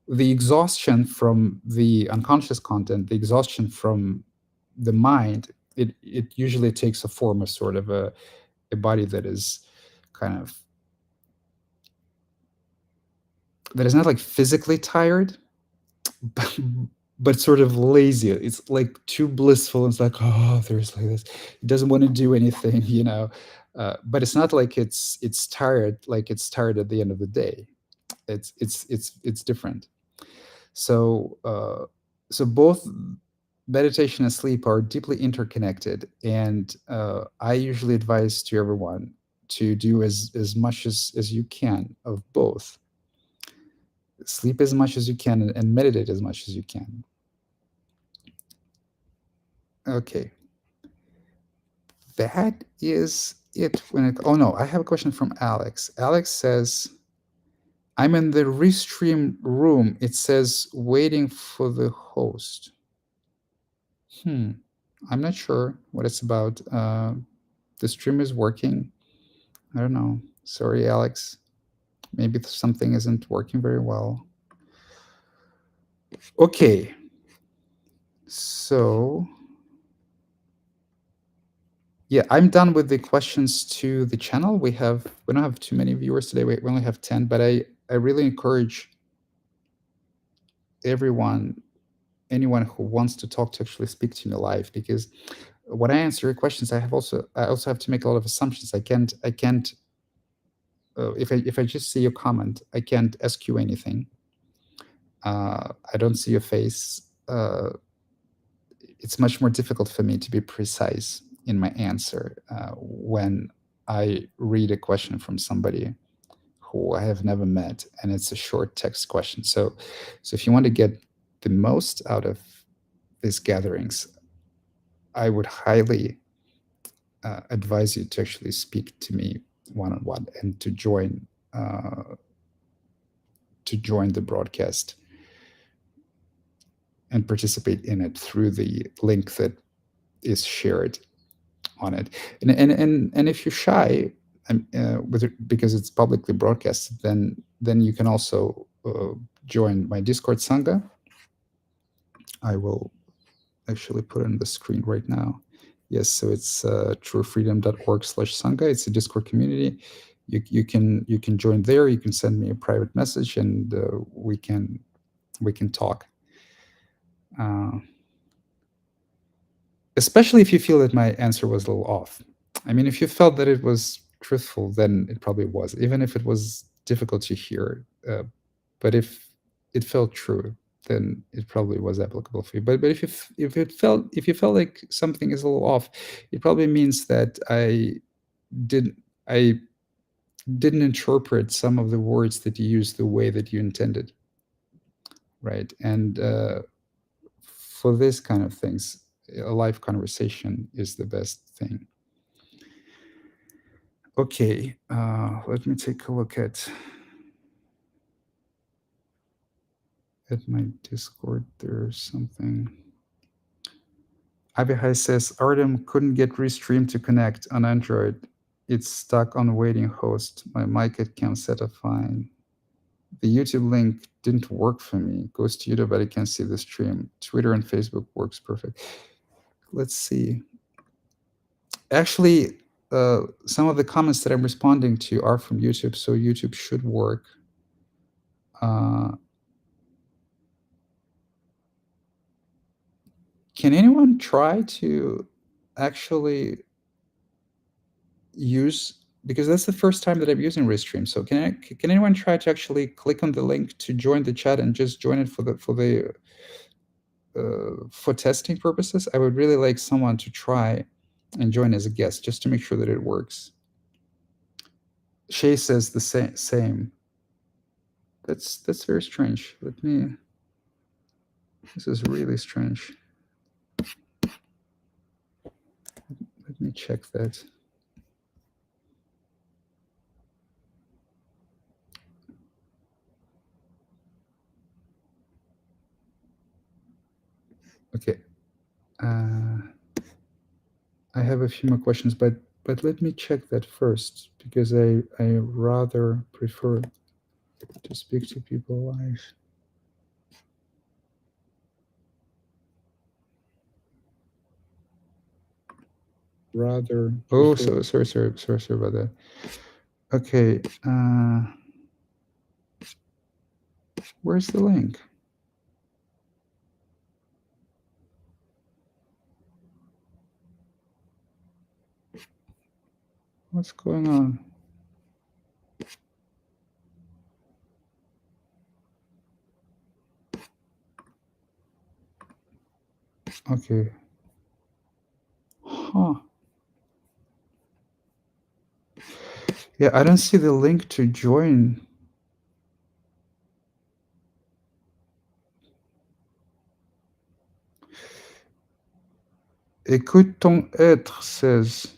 the exhaustion from the unconscious content, the exhaustion from the mind, it usually takes a form of sort of a body that is kind of that is not like physically tired, but, but sort of lazy. It's like too blissful. It's like, oh, there's like this. It doesn't want to do anything, you know. But it's not like it's tired, like it's tired at the end of the day. It's different. So so both meditation and sleep are deeply interconnected, and I usually advise to everyone to do as much as you can of both. Sleep as much as you can and meditate as much as you can. Okay, that is it. Oh no, I have a question from Alex. Alex says, I'm in the restream room. It says waiting for the host. I'm not sure what it's about. The stream is working. I don't know. Sorry, Alex. Maybe something isn't working very well. Okay. So, yeah, I'm done with the questions to the channel. We don't have too many viewers today. We only have 10, but I really encourage everyone, anyone who wants to talk, to actually speak to me live, because when I answer your questions, I also have to make a lot of assumptions. I can't if I just see your comment, I can't ask you anything. I don't see your face. It's much more difficult for me to be precise in my answer when I read a question from somebody who I have never met, and it's a short text question. So if you want to get the most out of these gatherings, I would highly advise you to actually speak to me one on one and uh, to join the broadcast and participate in it through the link that is shared on it. And if you're shy, with it, because it's publicly broadcasted, then you can also join my Discord Sangha. I will actually put it on the screen right now. Yes, so it's truefreedom.org/sangha. It's a Discord community. You can join there. You can send me a private message, and we can talk. Uh, Especially if you feel that my answer was a little off. I mean, if you felt that it was truthful, then it probably was, even if it was difficult to hear. But if it felt true, then it probably was applicable for you. But if you felt like something is a little off, it probably means that didn't I didn't interpret some of the words that you used the way that you intended, right? And for this kind of things, a live conversation is the best thing. Okay, let me take a look at my Discord. There's something. Abihai says Artem couldn't get Restream to connect on Android. It's stuck on waiting host. My mic can't set a fine. The YouTube link didn't work for me. Goes to YouTube, but I can't see the stream. Twitter and Facebook works perfect. Let's see. Actually, some of the comments that I'm responding to are from YouTube, so YouTube should work. Can anyone try to actually use, because that's the first time that I'm using Restream. So can anyone try to actually click on the link to join the chat and just join it for testing purposes? I would really like someone to try and join as a guest just to make sure that it works. Shay says the same. That's very strange. This is really strange. Let me check that. Okay. I have a few more questions, but let me check that first, because I rather prefer to speak to people live. Rather. Oh, so sorry about that. Okay. Where's the link? What's going on? Okay. Huh. Yeah, I don't see the link to join. Écoute-ton être says,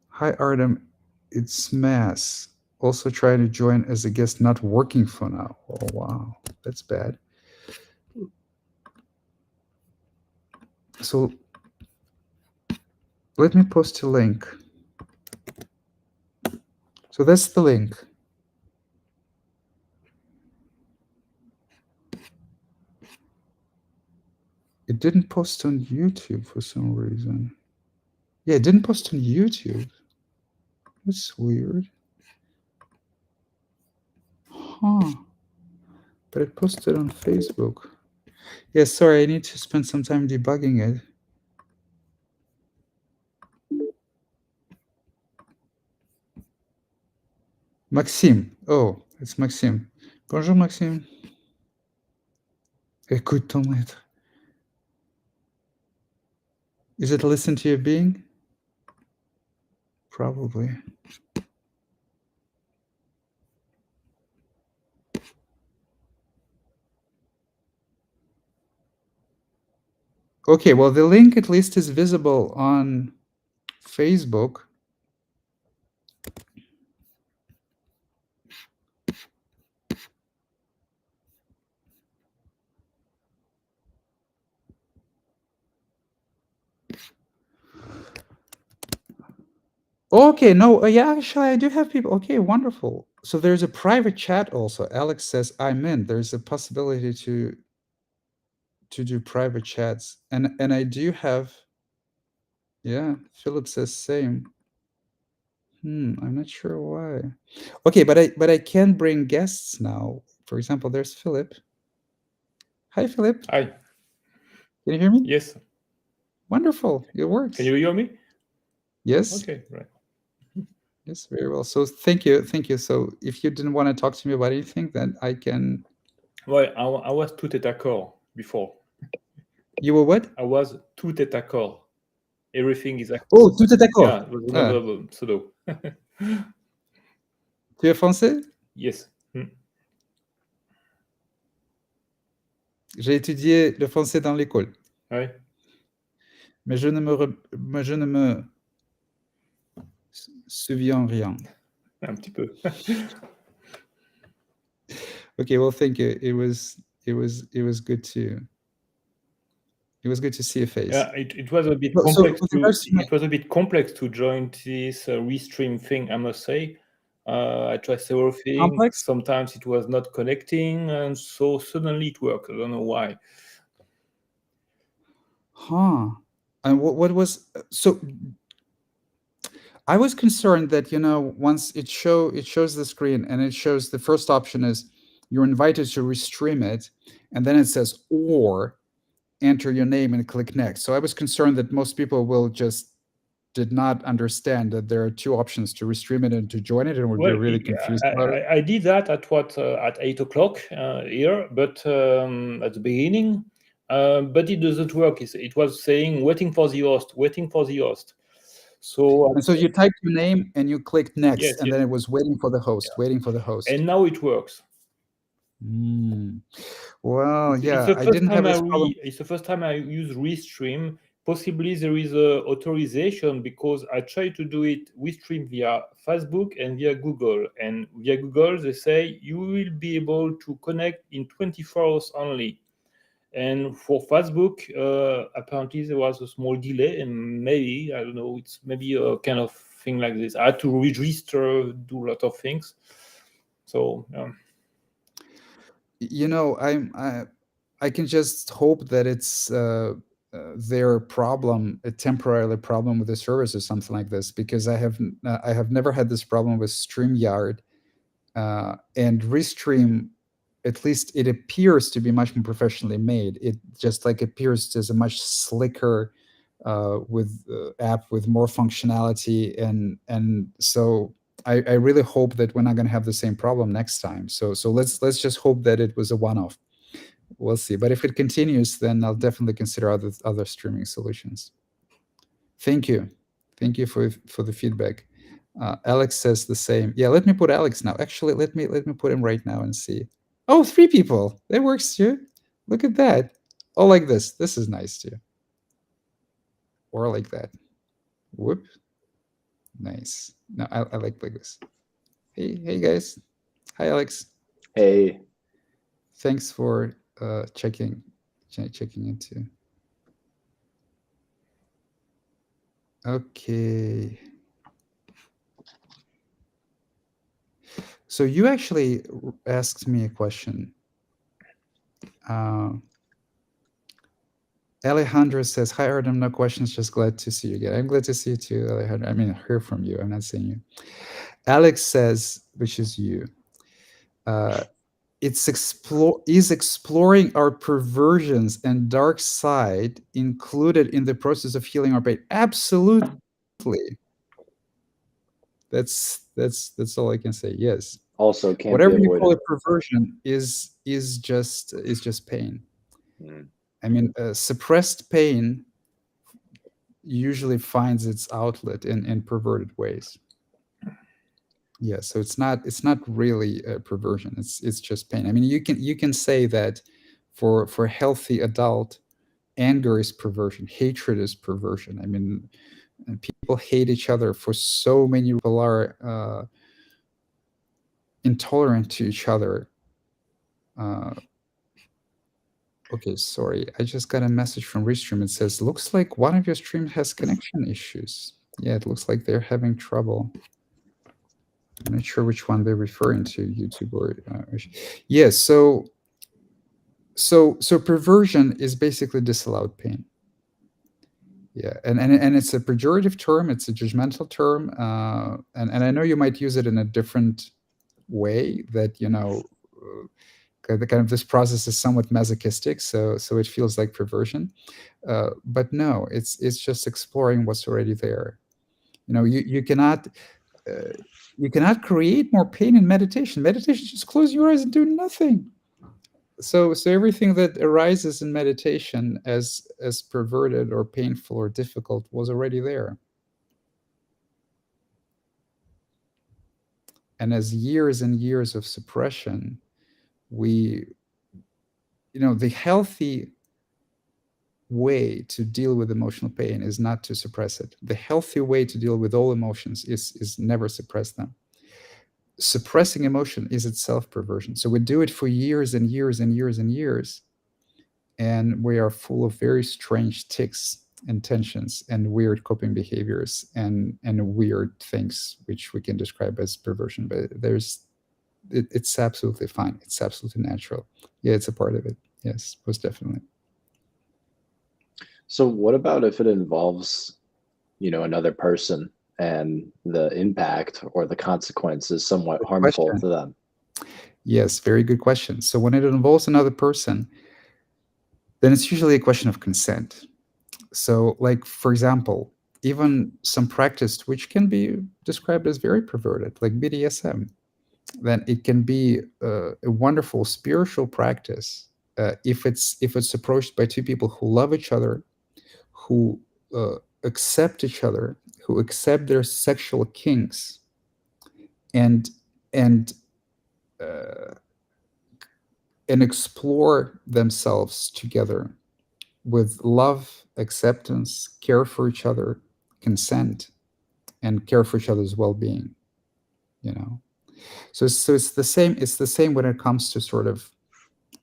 hi Artem, it's Mass. Also trying to join as a guest, not working for now. Oh wow, that's bad. So let me post a link. So that's the link. It didn't post on YouTube for some reason. Yeah, it didn't post on YouTube. That's weird. Huh. But it posted on Facebook. Yeah, sorry, I need to spend some time debugging it. Maxime. Oh, it's Maxime. Bonjour, Maxime. Écoute ton être. Is it listen to your being? Probably. Okay, well, the link at least is visible on Facebook. Okay, no, yeah, actually, I do have people. Okay, wonderful. So there's a private chat also. Alex says I'm in. There's a possibility to do private chats, and I do have. Yeah, Philip says same. I'm not sure why. Okay, but I can bring guests now. For example, there's Philip. Hi, Philip. Hi. Can you hear me? Yes. Wonderful. It Can works. you hear me? Yes. Okay, right. Yes, very well. So thank you, thank you. So if you didn't want to talk to me about anything, then I can. Well, I was tout est d'accord before. You will what? I was tout est d'accord. Everything is Oh, tout est d'accord. yeah, it was Ah, another pseudo. tu es français? Yes. Hmm. J'ai étudié le français dans l'école, Ouais, mais je ne me souviens rien. un petit peu. Okay, well, thank you. It was good to see a face. Yeah, it was a bit So complex with to regards to my join this restream thing, I must say. I tried several things. complex, Sometimes it was not connecting, and so suddenly it worked. I don't know why. huh? And what was so? I was concerned that once it shows the screen and it shows the first option is you're invited to restream it, and then it says or enter your name and click next. So I was concerned that most people will just did not understand that there are two options to restream it and to join it and would be Well, really confused about it. I did that at at 8 o'clock here, but at the beginning, but it doesn't work. It was saying waiting for the host, waiting for the host. So And so you typed your name and you clicked next, yes, and yes, then it was waiting for the host, waiting for the host. and now it works. Mm. Well, It's yeah, the I first didn't time have this problem. it's the first time I use Restream. Possibly there is a authorization because I try to do it Restream via Facebook and via Google. And via Google, they say you will be able to connect in 24 hours only. And for Facebook, apparently there was a small delay, and maybe I don't know. It's maybe a kind of thing like this. I had to register, do a lot of things. So I can just hope that it's their problem, a temporary problem with the service or something like this, because I have never had this problem with StreamYard and Restream. At least it appears to be much more professionally made. It just like appears as a much slicker with app with more functionality, and so I really hope that we're not going to have the same problem next time. So let's just hope that it was a one-off. We'll see. But if it continues, then I'll definitely consider other streaming solutions. Thank you, thank you for the feedback. Alex says the same. Yeah, let me put Alex now. Actually, let me put him right now and see. Oh, three people. That works too. Look at that. Oh, like this. This is nice too. Or like that. Whoop. Nice. No, I like this. Hey guys. Hi Alex. Hey, Thanks for checking into. Okay. So you actually asked me a question. Uh, Alejandro says, "Hi Artem, no questions, just glad to see you again." I'm glad to see you too, Alejandro. I mean, hear from you. I'm not seeing you. Alex says, which is you. Uh, is exploring our perversions and dark side included in the process of healing our pain? Absolutely. That's all I can say. Yes. also can't be Whatever you call avoided. a perversion is just pain. Mm. I mean, suppressed pain usually finds its outlet in perverted ways. Yeah, so it's not really a perversion. It's just pain. I mean, you can say that for a healthy adult, anger is perversion, hatred is perversion. I mean, and people hate each other for so many. People are intolerant to each other. Okay, sorry. I just got a message from Restream. It says, looks like one of your streams has connection issues. Yeah, it looks like they're having trouble. I'm not sure which one they're referring to, YouTube or yeah. So perversion is basically disallowed pain. Yeah, and it's a pejorative term. It's a judgmental term, and I know you might use it in a different way. That the kind of this process is somewhat masochistic, so it feels like perversion. But no, it's just exploring what's already there. You cannot create more pain in meditation. Meditation, just close your eyes and do nothing. So everything that arises in meditation as perverted or painful or difficult was already there. And as years and years of suppression, the healthy way to deal with emotional pain is not to suppress it. The healthy way to deal with all emotions is never suppress them. Suppressing emotion is itself perversion. So we do it for years and years and years and years, and we are full of very strange tics and tensions and weird coping behaviors and weird things which we can describe as perversion. But it's absolutely fine. It's absolutely natural. Yeah, it's a part of it. Yes, most definitely. So what about if it involves, another person and the impact or the consequence is somewhat harmful to them? Yes, very good question. So when it involves another person, then it's usually a question of consent. So, like, for example, even some practice which can be described as very perverted, like BDSM, then it can be a wonderful spiritual practice if it's approached by two people who love each other, who accept each other, who accept their sexual kinks, and and uh, and explore themselves together with love, acceptance, care for each other, consent, and care for each other's well-being. So it's the same. It's the same when it comes to sort of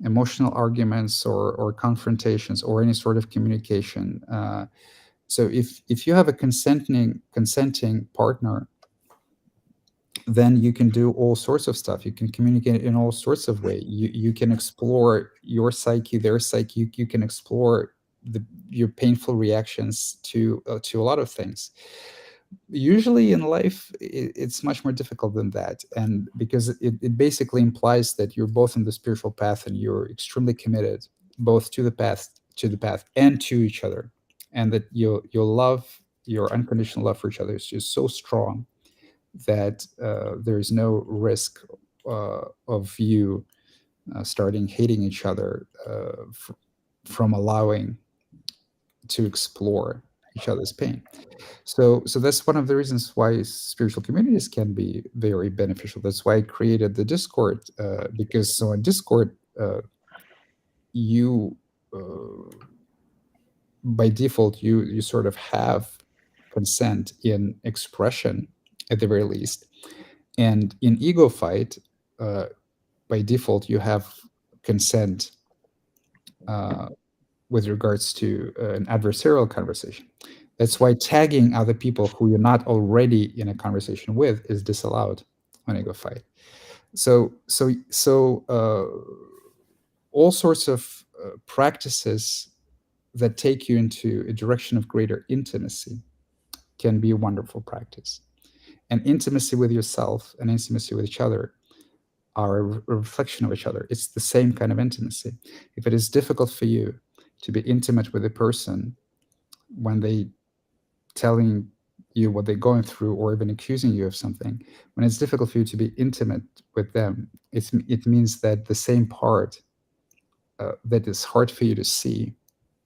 emotional arguments or confrontations or any sort of communication. So if you have a consenting partner, then you can do all sorts of stuff. You can communicate in all sorts of ways. You can explore your psyche, their psyche. You can explore your painful reactions to a lot of things. Usually in life, it's much more difficult than that, and because it basically implies that you're both on the spiritual path and you're extremely committed both to the path and to each other, and that your love, your unconditional love for each other is just so strong that there's no risk of you starting hating each other from allowing to explore each other's pain. So that's one of the reasons why spiritual communities can be very beneficial. That's why I created the Discord, because so on Discord, you by default you sort of have consent in expression at the very least, and in ego fight, by default you have consent with regards to an adversarial conversation. That's why tagging other people who you're not already in a conversation with is disallowed on ego fight. So all sorts of practices that take you into a direction of greater intimacy can be a wonderful practice. And intimacy with yourself and intimacy with each other are a reflection of each other. It's the same kind of intimacy. If it is difficult for you to be intimate with a person when they telling you what they're going through or even accusing you of something, when it's difficult for you to be intimate with them, it means that the same part that is hard for you to see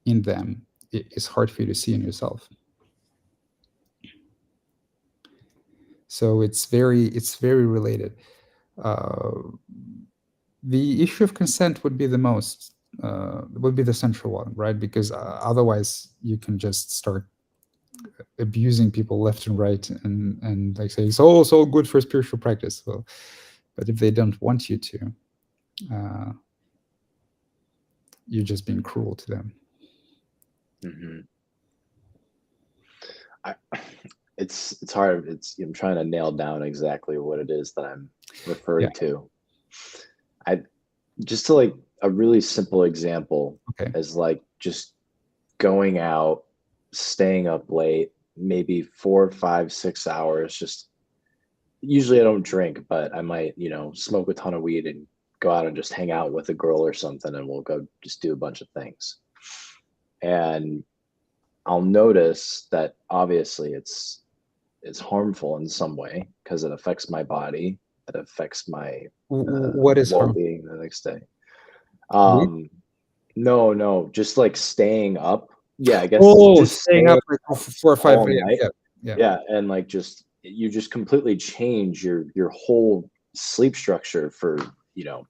in them is hard for you to see in yourself. So it's very related. The issue of consent would be the most would be the central one, right? Because otherwise you can just start abusing people left and right, and like say it's all good for spiritual practice. Well, but if they don't want you to, uh, you're just being cruel to them. Mm-hmm. It's hard. I'm trying to nail down exactly what it is that I'm referring to. I just to like a really simple example is like just going out, staying up late, maybe 4, 5, 6 hours. Just usually I don't drink, but I might, smoke a ton of weed and go out and just hang out with a girl or something, and we'll go just do a bunch of things. And I'll notice that obviously it's harmful in some way because it affects my body. It affects my what is well-being the next day. No, just like staying up. Yeah, I guess just staying up like 4 or 5 a.m. Yeah, and like you just completely change your whole sleep structure for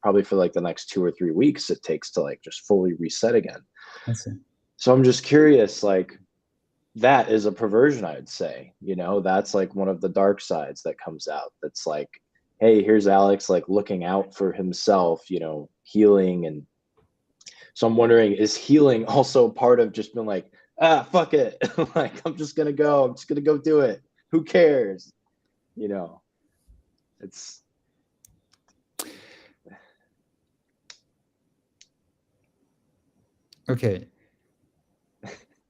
probably for like the next 2 or 3 weeks it takes to like just fully reset again. I see. So I'm just curious, like that is a perversion, I'd say. That's like one of the dark sides that comes out. That's like, hey, here's Alex like looking out for himself, healing. And so I'm wondering, is healing also part of just being like, fuck it. Like, I'm just going to go do it. Who cares? It's. Okay.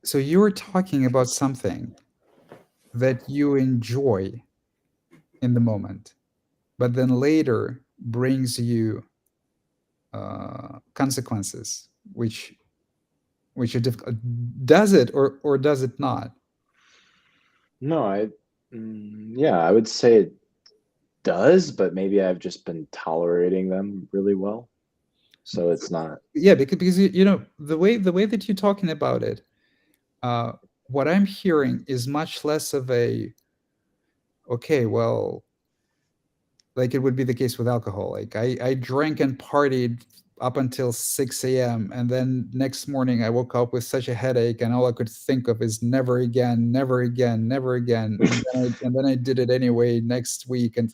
So you were talking about something that you enjoy in the moment, but then later brings you consequences, which are difficult. Does it or does it not? No, I would say it does, but maybe I've just been tolerating them really well, so it's not. Yeah, because the way that you're talking about it, what I'm hearing is much less of a, okay, well, like it would be the case with alcohol. Like I drank and partied up until 6 a.m. and then next morning I woke up with such a headache and all I could think of is never again, never again, never again. And then I did it anyway next week. And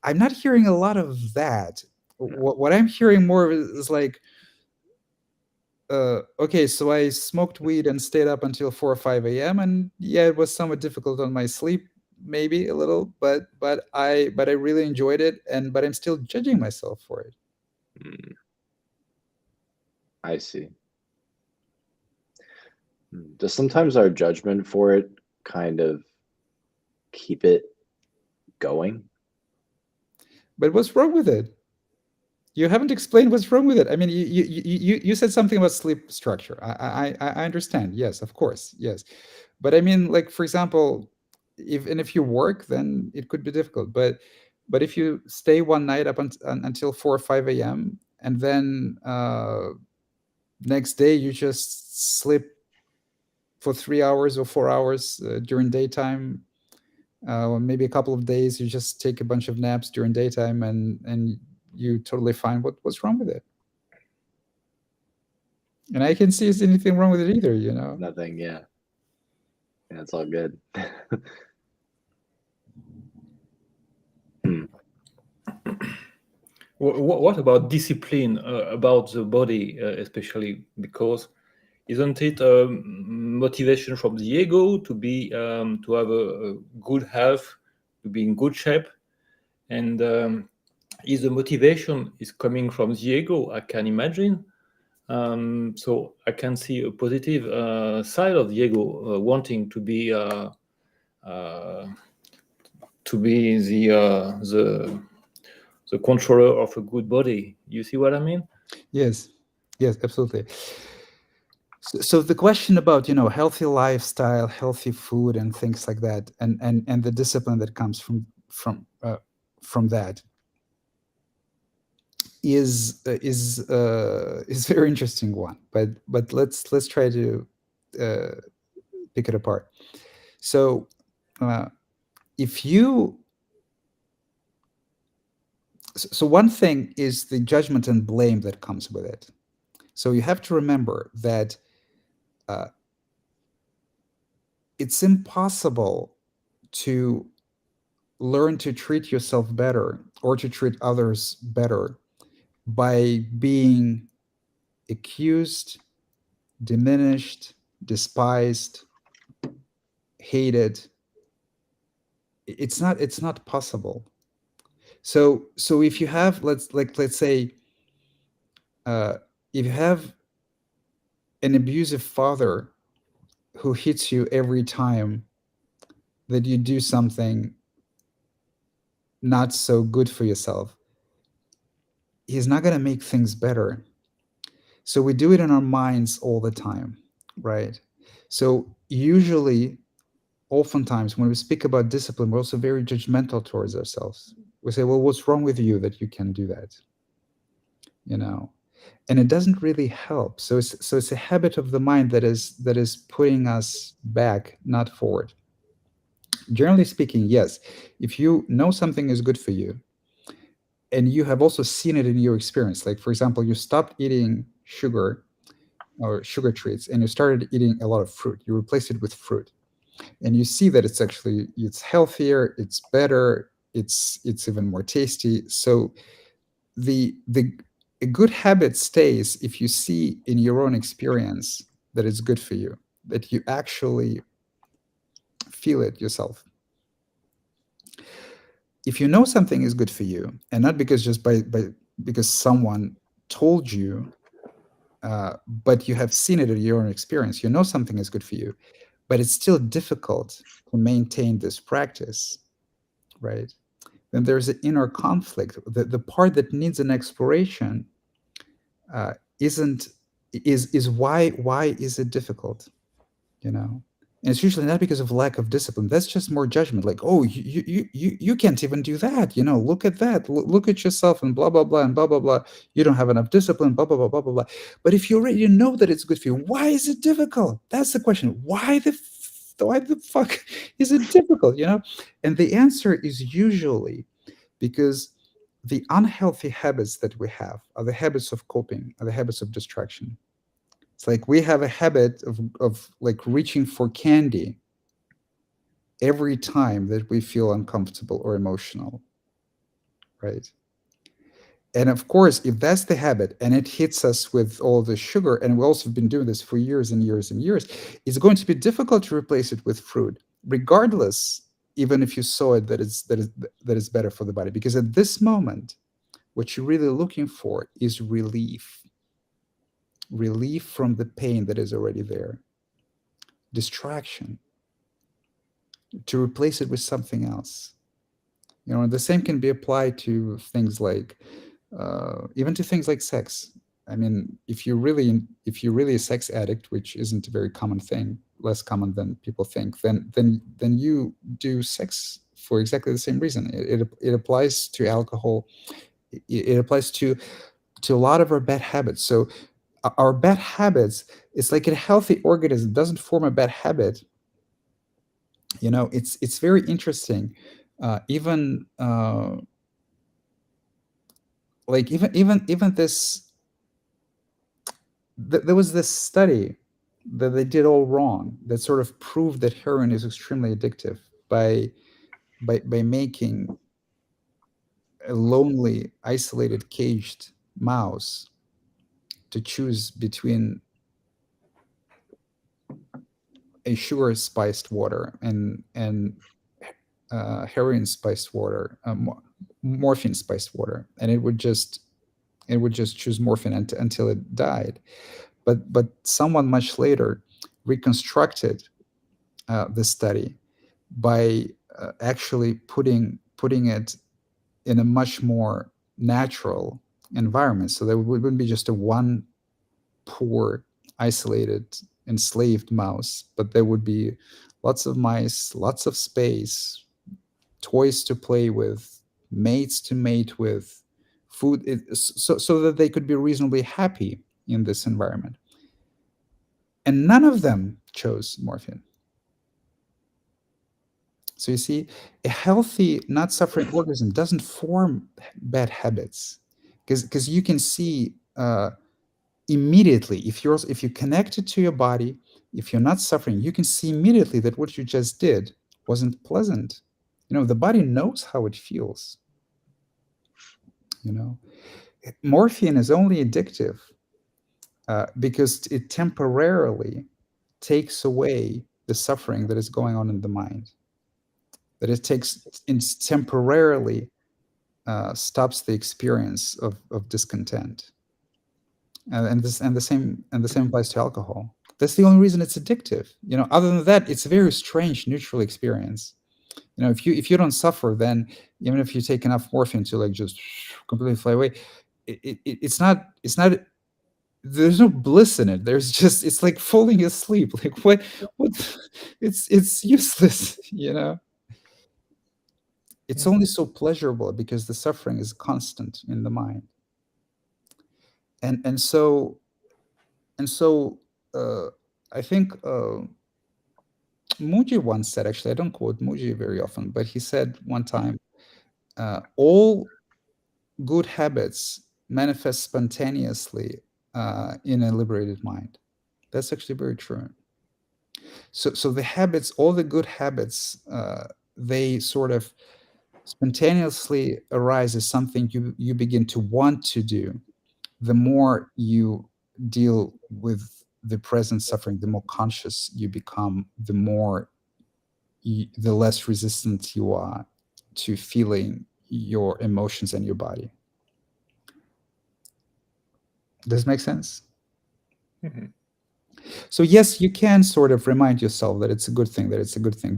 I'm not hearing a lot of that. What I'm hearing more is like, okay, so I smoked weed and stayed up until 4 or 5 a.m. and yeah, it was somewhat difficult on my sleep, maybe a little, but I really enjoyed it, but I'm still judging myself for it. I see. Does sometimes our judgment for it kind of keep it going? But what's wrong with it? You haven't explained what's wrong with it. I mean, you said something about sleep structure. I understand. Yes, of course. Yes, but I mean, like for example, if you work, then it could be difficult. But if you stay one night up until 4 or 5 a.m. and then next day you just sleep for 3 hours or 4 hours during daytime, or maybe a couple of days you just take a bunch of naps during daytime, and you totally fine. What's wrong with it? And I can see anything wrong with it either, Nothing. Yeah, it's all good. What about discipline about the body, especially because isn't it motivation from the ego to be to have a good health, to be in good shape, and is the motivation is coming from the ego? I can imagine. So I can see a positive side of the ego wanting to be the controller of a good body. You see what I mean? Yes, absolutely. So the question about healthy lifestyle, healthy food, and things like that, and the discipline that comes from that is very interesting one. But let's try to pick it apart. So if you so one thing is the judgment and blame that comes with it. So you have to remember that uh, it's impossible to learn to treat yourself better or to treat others better by being accused, diminished, despised, hated. It's not possible. So if you have, let's say, uh, if you have an abusive father who hits you every time that you do something not so good for yourself, he's not going to make things better. So we do it in our minds all the time, right? So usually, oftentimes, when we speak about discipline, we're also very judgmental towards ourselves. We say, well, what's wrong with you that you can do that? You know, and it doesn't really help. So it's a habit of the mind that is putting us back, not forward. Generally speaking, yes, if you know something is good for you and you have also seen it in your experience, like for example, you stopped eating sugar or sugar treats and you started eating a lot of fruit, you replace it with fruit, and you see that it's healthier, it's better, it's even more tasty. So the a good habit stays if you see in your own experience that it's good for you, that you actually feel it yourself. If you know something is good for you, and not because just by because someone told you, but you have seen it in your own experience, you know something is good for you, but it's still difficult to maintain this practice, right? Then there's an inner conflict. The part that needs an exploration isn't is why is it difficult, you know? And it's usually not because of lack of discipline. That's just more judgment. Like, oh, you can't even do that. Look at that. Look at yourself and blah blah blah and blah blah blah. You don't have enough discipline. Blah blah blah blah blah blah. But if you already know that it's good for you, why is it difficult? That's the question. Why the fuck is it difficult? And the answer is usually because the unhealthy habits that we have are the habits of coping, are the habits of distraction. It's like we have a habit of like reaching for candy every time that we feel uncomfortable or emotional, right? And of course, if that's the habit and it hits us with all the sugar, and we also have been doing this for years and years and years, it's going to be difficult to replace it with fruit, regardless, even if you saw it that is better for the body. Because at this moment, what you're really looking for is relief from the pain that is already there, distraction, to replace it with something else. And the same can be applied to things like, even to things like sex. I mean, if you're really a sex addict, which isn't a very common thing, less common than people think, then you do sex for exactly the same reason. It applies to alcohol. It applies to a lot of our bad habits. So our bad habits, it's like a healthy organism doesn't form a bad habit. It's very interesting. Even like even this there was this study that they did all wrong that sort of proved that heroin is extremely addictive by making a lonely, isolated, caged mouse to choose between a sugar spiced water and heroin spiced water, morphine spiced water, and it would just choose morphine until it died. But someone much later reconstructed the study by actually putting it in a much more natural environment, so there wouldn't be just a one poor, isolated, enslaved mouse, but there would be lots of mice, lots of space, toys to play with, mates to mate with, food, so that they could be reasonably happy in this environment. And none of them chose morphine. So you see, a healthy, not suffering organism doesn't form bad habits, because you can see immediately, if you connect it to your body, if you're not suffering, you can see immediately that what you just did wasn't pleasant. The body knows how it feels. you know Morphine is only addictive because it temporarily takes away the suffering that is going on in the mind, that it temporarily stops the experience of discontent. And the same applies to alcohol. That's the only reason it's addictive. Other than that, it's a very strange neutral experience. If you don't suffer, then even if you take enough morphine to like just completely fly away, it's not there's no bliss in it. It's like falling asleep. Like what it's useless. It's only so pleasurable because the suffering is constant in the mind. And so I think Muji once said, actually, I don't quote Muji very often, but he said one time, all good habits manifest spontaneously in a liberated mind. That's actually very true. So the habits, all the good habits, they sort of spontaneously arise as something you begin to want to do. The more you deal with the present suffering, the more conscious you become, the less resistant you are to feeling your emotions and your body. Does it make sense? Mm-hmm. So yes, you can sort of remind yourself that it's a good thing,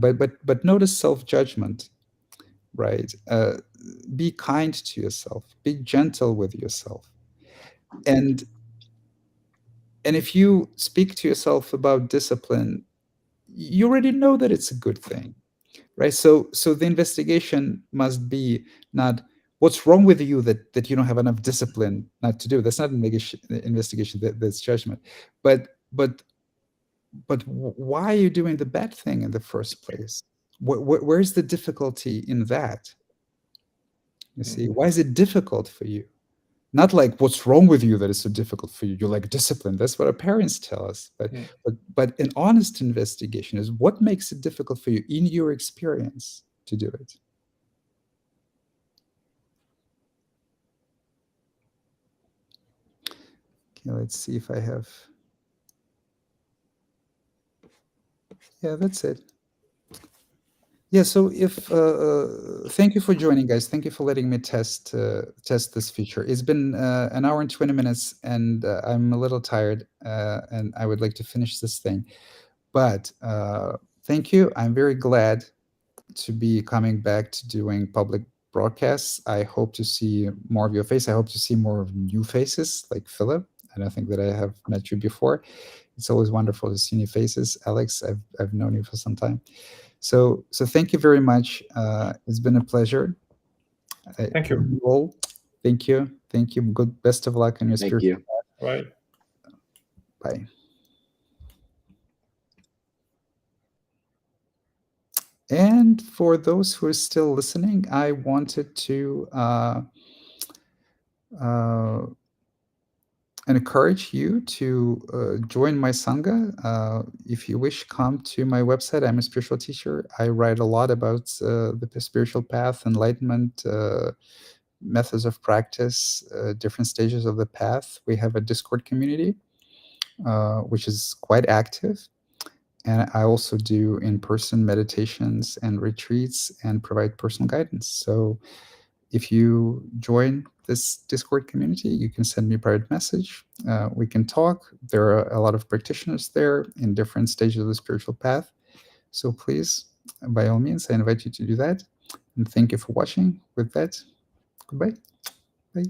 but notice self-judgment, right? Be kind to yourself, be gentle with yourself. And if you speak to yourself about discipline, you already know that it's a good thing, right? So the investigation must be not what's wrong with you that you don't have enough discipline not to do. That's not an investigation. That's judgment. But why are you doing the bad thing in the first place? Where's the difficulty in that? You see, why is it difficult for you? Not like what's wrong with you that is so difficult for you. You're like disciplined. That's what our parents tell us. But an honest investigation is what makes it difficult for you in your experience to do it. Okay, let's see if I have. Yeah, that's it. Yeah, so if thank you for joining, guys. Thank you for letting me test this feature. It's been an hour and 20 minutes, and I'm a little tired, and I would like to finish this thing. But thank you. I'm very glad to be coming back to doing public broadcasts. I hope to see more of your face. I hope to see more of new faces like Philip. I don't think that I have met you before. It's always wonderful to see new faces. Alex, I've known you for some time. So thank you very much. It's been a pleasure. Thank you. All. Thank you. Good. Best of luck on your Thank spiritual you. Right. Bye. And for those who are still listening, I wanted to encourage you to join my Sangha. If you wish, come to my website. I'm a spiritual teacher. I write a lot about the spiritual path, enlightenment, methods of practice, different stages of the path. We have a Discord community, which is quite active. And I also do in-person meditations and retreats and provide personal guidance. So if you join this Discord community, you can send me a private message. We can talk. There are a lot of practitioners there in different stages of the spiritual path. So please, by all means, I invite you to do that. And thank you for watching. With that, goodbye. Bye.